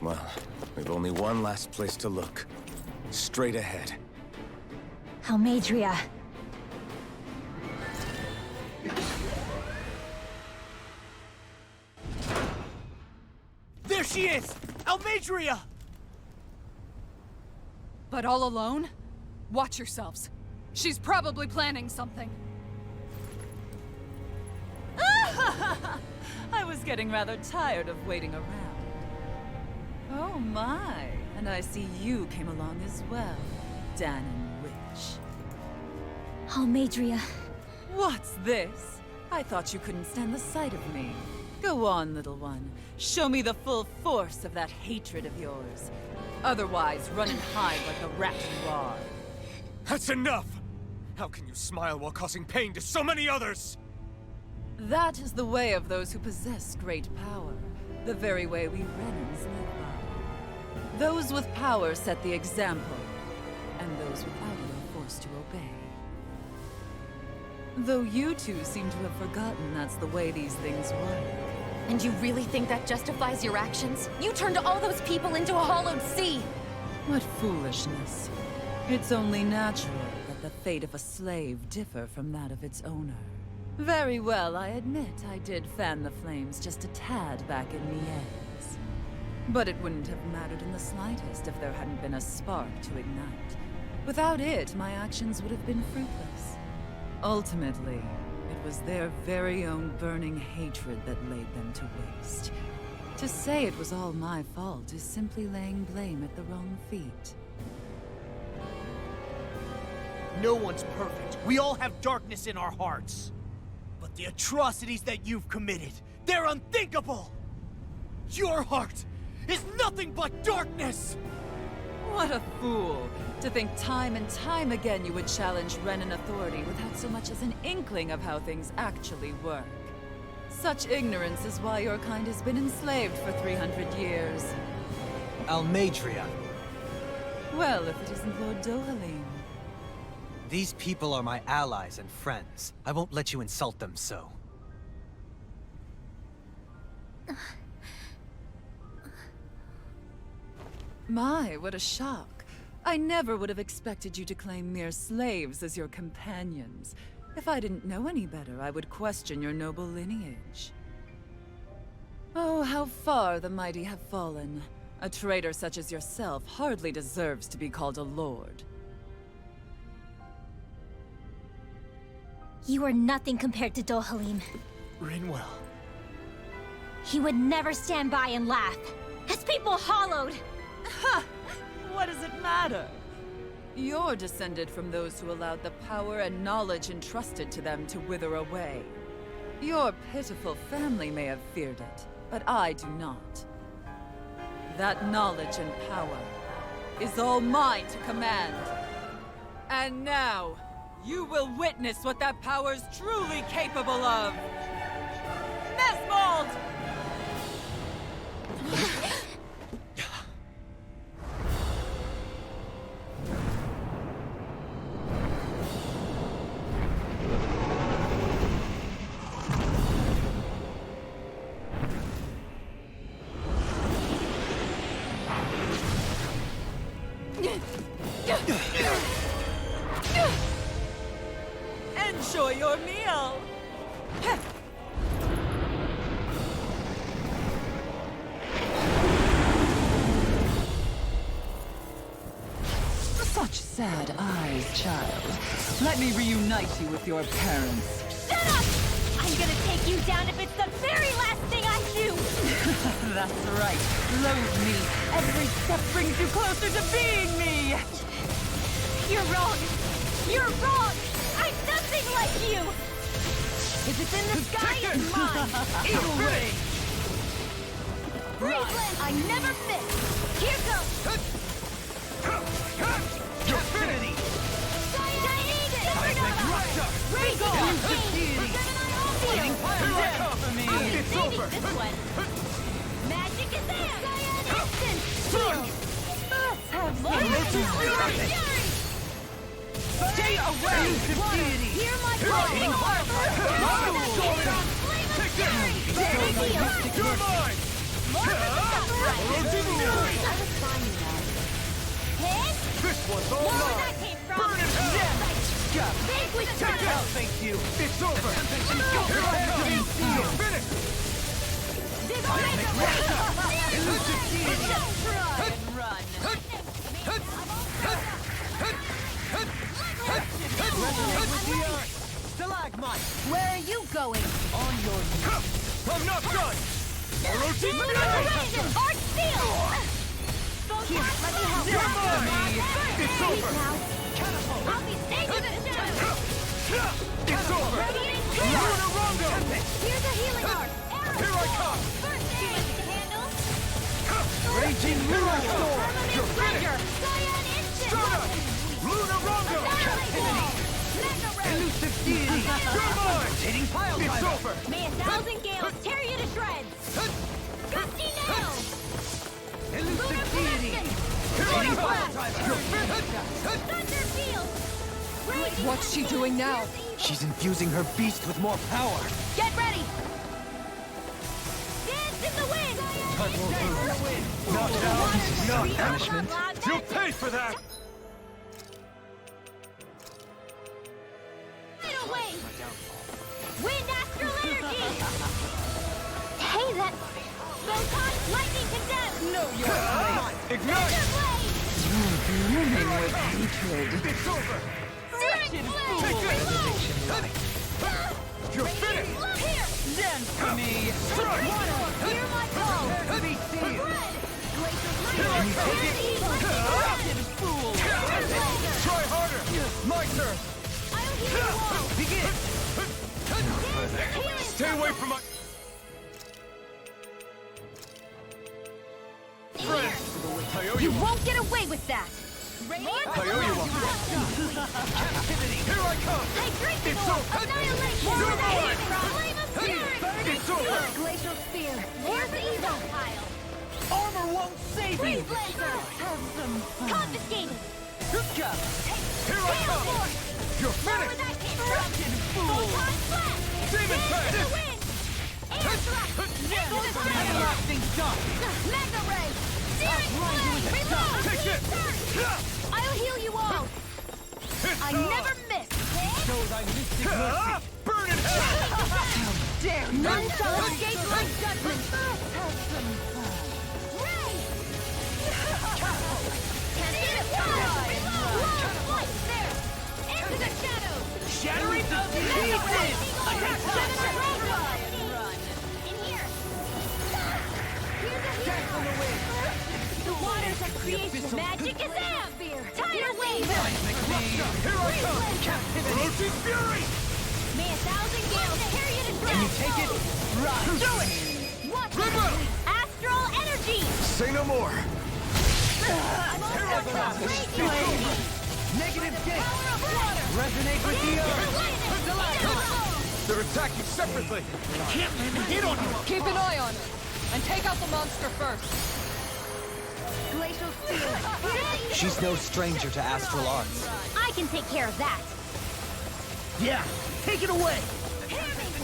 Well, we've only one last place to look. Straight ahead. Almeidrea. There she is! Almeidrea! But all alone? Watch yourselves. She's probably planning something. I was getting rather tired of waiting around. Oh my, and I see you came along as well, Danon Witch. Almeidrea. What's this? I thought you couldn't stand the sight of me. Go on, little one. Show me the full force of that hatred of yours. Otherwise, run and hide like the rat you are. That's enough! How can you smile while causing pain to so many others? That is the way of those who possess great power. The very way we Renans live by. Those with power set the example, and those without it are forced to obey. Though you two seem to have forgotten that's the way these things work. And you really think that justifies your actions? You turned all those people into a hollowed sea! What foolishness. It's only natural that the fate of a slave differ from that of its owner. Very well, I admit I did fan the flames just a tad back in Mies. But it wouldn't have mattered in the slightest if there hadn't been a spark to ignite. Without it, my actions would have been fruitless. Ultimately, it was their very own burning hatred that laid them to waste. To say it was all my fault is simply laying blame at the wrong feet. No one's perfect. We all have darkness in our hearts. But the atrocities that you've committed, they're unthinkable! Your heart is nothing but darkness! What a fool! To think time and time again you would challenge Renan authority without so much as an inkling of how things actually work. Such ignorance is why your kind has been enslaved for 300 years. Almeidrea. Well, if it isn't Lord Dohalim. These people are my allies and friends. I won't let you insult them so. My, what a shock. I never would have expected you to claim mere slaves as your companions. If I didn't know any better, I would question your noble lineage. Oh, how far the mighty have fallen. A traitor such as yourself hardly deserves to be called a lord. You are nothing compared to Dohalim. Rinwell. He would never stand by and laugh. His people hollowed! Ha! What does it matter? You're descended from those who allowed the power and knowledge entrusted to them to wither away. Your pitiful family may have feared it, but I do not. That knowledge and power is all mine to command. And now, you will witness what that power's truly capable of! Nesmold! Enjoy your meal! Such sad eyes, child. Let me reunite you with your parents. Shut up! I'm gonna take you down if it's the very last thing I do! That's right. Loathe me. Every step brings you closer to being me! You're wrong! You're wrong! I'm nothing like you! If it's in the sky, it's mine! Evil ray! Breezeland! I never miss! Here goes! Infinity! It's over! This one. Magic is there! Instant! Shield! Let's have Fury! Stay away! Hear my call! Take this! You're mine! This one's all mine! Burn in hell! Take that! Thank you! It's over! Here I come! You're finished! Elusive Stalagmite! Where are you going? On your knees. I'm not done! Orochi! Art Steel! Here, let me help. You're mine! It's over! I'll be staying in the shadows! It's over! Luna Rondo! Here's a healing art! Here I come! First aid! Handle! Raging Luna Storm! You're finished! Cyan Instant! Stardust! Luna Rondo! Elusive deity! You're mine! Rotating pile It's driver. over! May 1,000 gales tear you to shreds! Gusty nail! Elusive deity! Here I come! You're finished! Thunder field! What's she doing now? She's infusing her beast with more power. Get ready! Dance in the wind! Not now! Not punishment. You'll pay for that! Get away! Wind astral energy! Hey, that... Photon lightning condemned! No, you're not! Ignite! Brimming with hatred. It's over! Searing flame! Take this! Reload! You're finished! Here! Dance for me! Strike! Hear my call! Be sealed! Bread! Glacial Here I come! Wretched fool! Try harder! My turn! I'll heal you all! Begin! Healing Stay away from my... Friend! I owe you one! won't get away with that! I owe you one! Here I come! Hey, drink it It's all! over! Annihilation! You're mine! Flame of fury! It's over! Glacial spear! Here's the evil pile! Armor won't save you! Freeze laser! Have some fun! Confiscated! Here I Hail come! force! You're finished! Wretched fool! Photon flash! Demon Dance Fang! in the wind! Air thrust! Into the sun! Everlasting dust! Mega ray! Searing flame! Reload! Take this! I'll you all! I never miss! Show thy mystic mercy! Burn in hell! How dare you! None shall escape my judgment! Ray! Can't see the fire! Reload! Light! There! Into the shadows! Shattering the pieces! Attack! Run! In here! Here's a hero! The waters of creation! Magic is amp! Tidal wave! Here I come! Captivity! Roach's fury! May 1,000 gales carry you to death! Can you take it? Right! Do it! What? Rimwell! Astral energy! Say no more! I'm Everlasting flame! Negative gate! Resonate with the earth! They're attacking separately! Can't land a hit on you! Keep an eye on her, and take out the monster first. Glacial steel! She's no stranger to astral arts. I can take care of that. Yeah, take it away!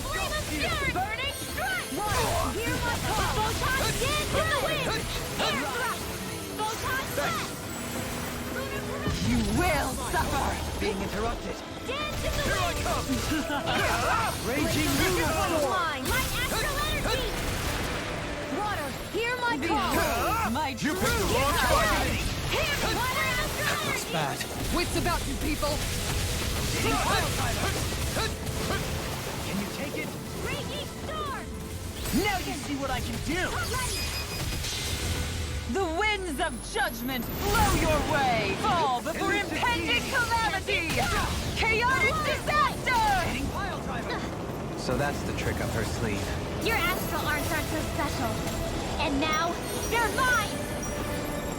Flame of fury! Burning strike! Hear my call! Photon dance in the wind! Air thrust! Photon blast! You will suffer. Being interrupted! Dance in the wind! Raging Lunar storm! flying! Light astral energy! Water, hear my call! My You picked the wrong fight! Hear me! Water astral energy! It's bad. Wits about you, people. Can you take it? Raging storm! Now you see what I can do! Ready! The winds of judgment blow your way! Fall before impending calamity! Chaotic disaster! Pile driver! So that's the trick up her sleeve. Your astral arts aren't so special. And now, they're mine!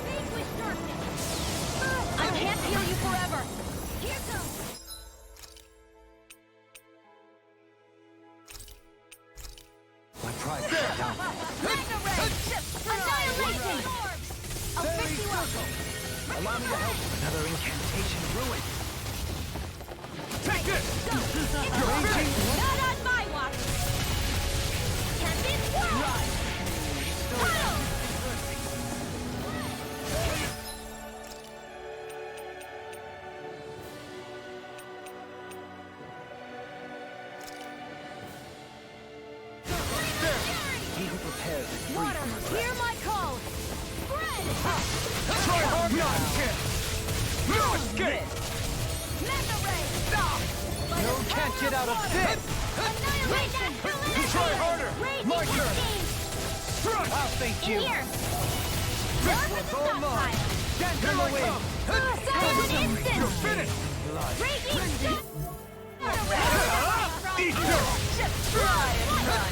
Vanquish darkness! I can't heal you forever. Here goes! My pride is down. Annihilation! I'll fix you up! Allow me to help. Another incantation ruined. Take this! Not on my watch! Tempest Whirl! Tunnel! He who prepares is free Water, from regret. hear my call! Spread! Try hard not to! No escape! Mega Ray! No can't get out of this! Annihilation! Try harder! Raging My turn! cascade! Strike! I'll thank In you! here! This one's all mine! Dance in the wind! Silent instant! You're finished! Raging storm! Eat this! Try and run!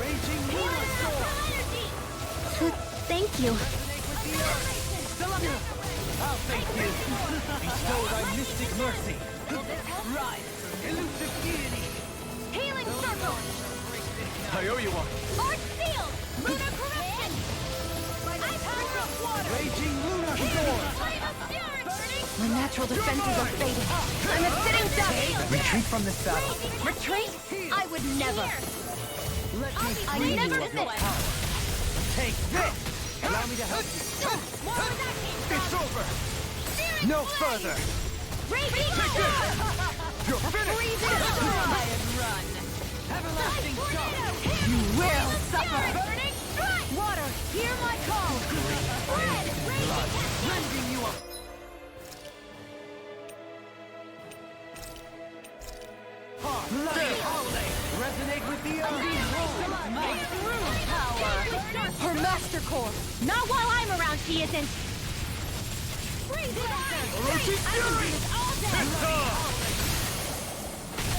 Raging lunar storm! Thank you. I'll thank you! Bestow thy mystic mercy! Rise, elusive deity! Healing circle! I owe you one! Arch sealed! Lunar corruption! Ice power of water! Raging lunar storm! Flame of fury! Burning! My natural defenses are fading. I'm a sitting duck. Retreat from this battle. Retreat? I would never. Let me I free never you of your miss. power! Take this! Allow me to help you! More where that came from! It's over! Searing No flame! further! Raging storm! You're finished! Try and run! Everlasting shock! You will suffer. Burning strike! Water, hear my call! Red, raging cascade! Rending you up! Resonate with the earth! My true power! Her master core. Not while I'm around, she isn't. Orochi Fury!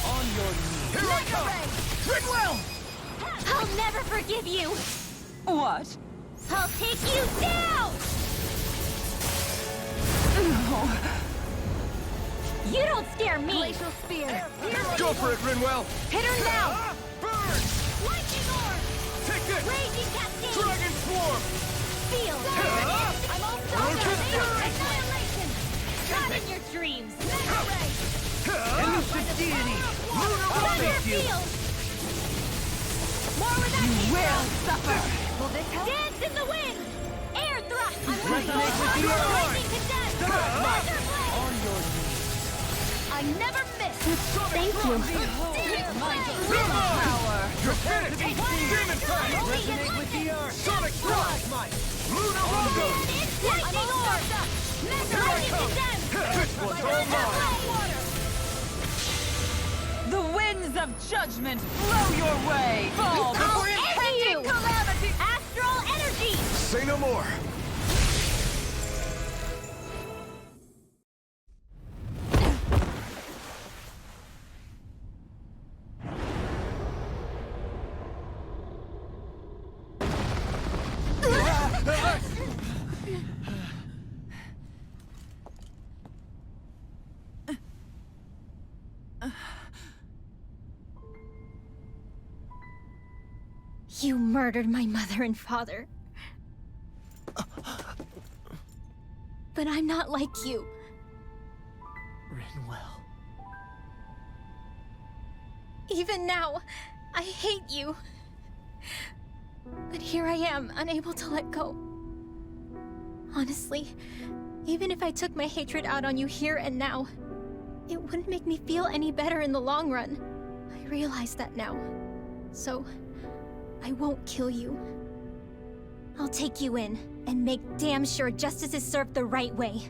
On your knees! Here I come! Ridwell! I'll never forgive you. What? I'll take you down. You don't scare me. Glacial spear! Go for it, Rinwell! Hit her now. Burn! Lightning orb! Take this! Raging cascade! Dragon Swarm! Feel. I'm all Orochi Fury! annihilation! Not in your dreams. Mega ray! Elusive deity! Lunar Thunder thank you! field. More where that came Will from. suffer. Will this help? Dance in the wind. Air thrust. Resonate with the earth! On your knees. I never miss. Thank you. You're finished! Demon Fang! Resonate with the earth! Sonic Strike! Lunar Rondo! Lightning orb. Lightning condemned. This one's all mine! The winds of judgment blow your way! Fall before impending calamity! Astral energy. Say no more! You murdered my mother and father. But I'm not like you. Rinwell. Even now, I hate you. But here I am, unable to let go. Honestly, even if I took my hatred out on you here and now, it wouldn't make me feel any better in the long run. I realize that now. So, I won't kill you. I'll take you in and make damn sure justice is served the right way.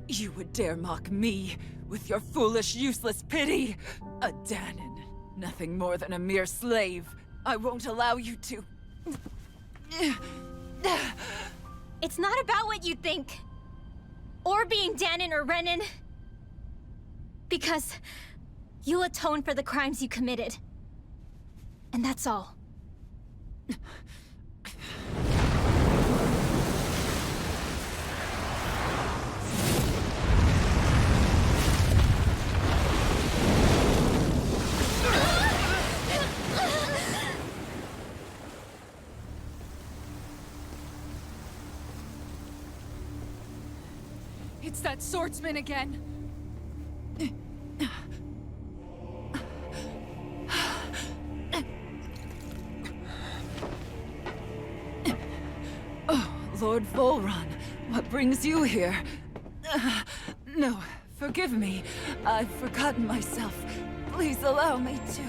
You would dare mock me with your foolish, useless pity? A Danon, nothing more than a mere slave. I won't allow you to... It's not about what you think. Or being Danon or Renan. Because you'll atone for the crimes you committed. And that's all. It's that swordsman again. Oh, Lord Volron, what brings you here? No, forgive me. I've forgotten myself. Please allow me to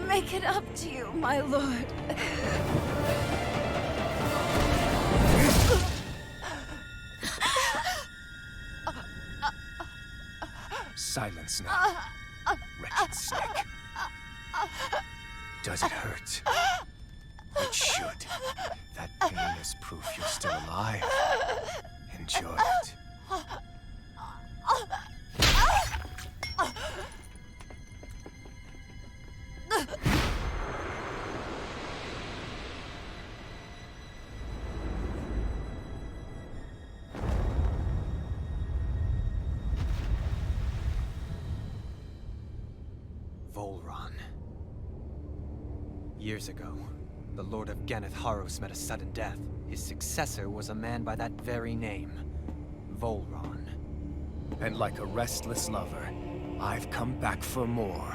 make it up to you, my lord. Silence now, wretched snake. Does it hurt? It should. That pain is proof you're still alive. Enjoy it. Volron. Years ago, the Lord of Ganneth Haros met a sudden death. His successor was a man by that very name, Volron. And like a restless lover, I've come back for more.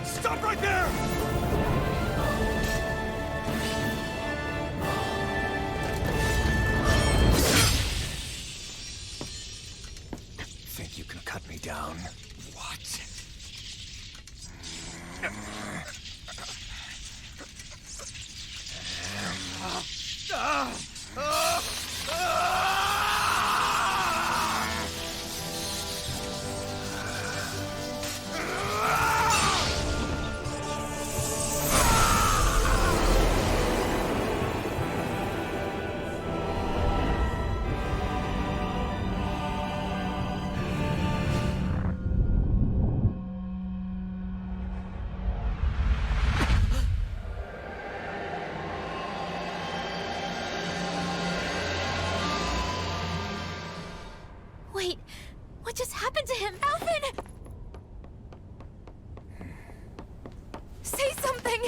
Stop right there! Think you can cut me down? What? Wait, what just happened to him? Alphen! Say something!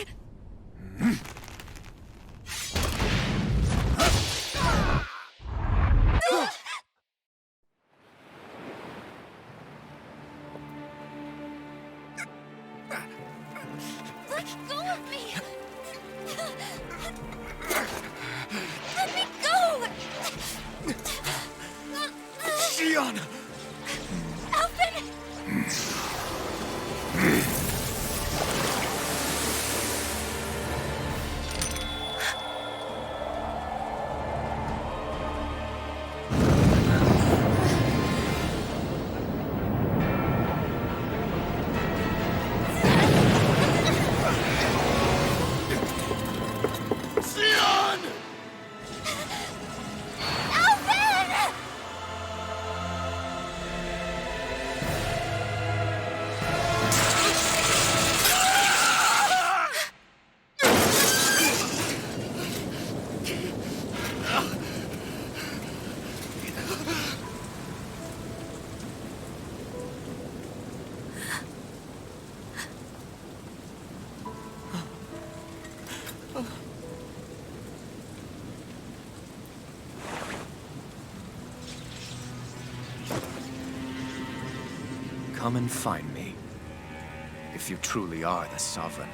come and find me. If you truly are the Sovereign.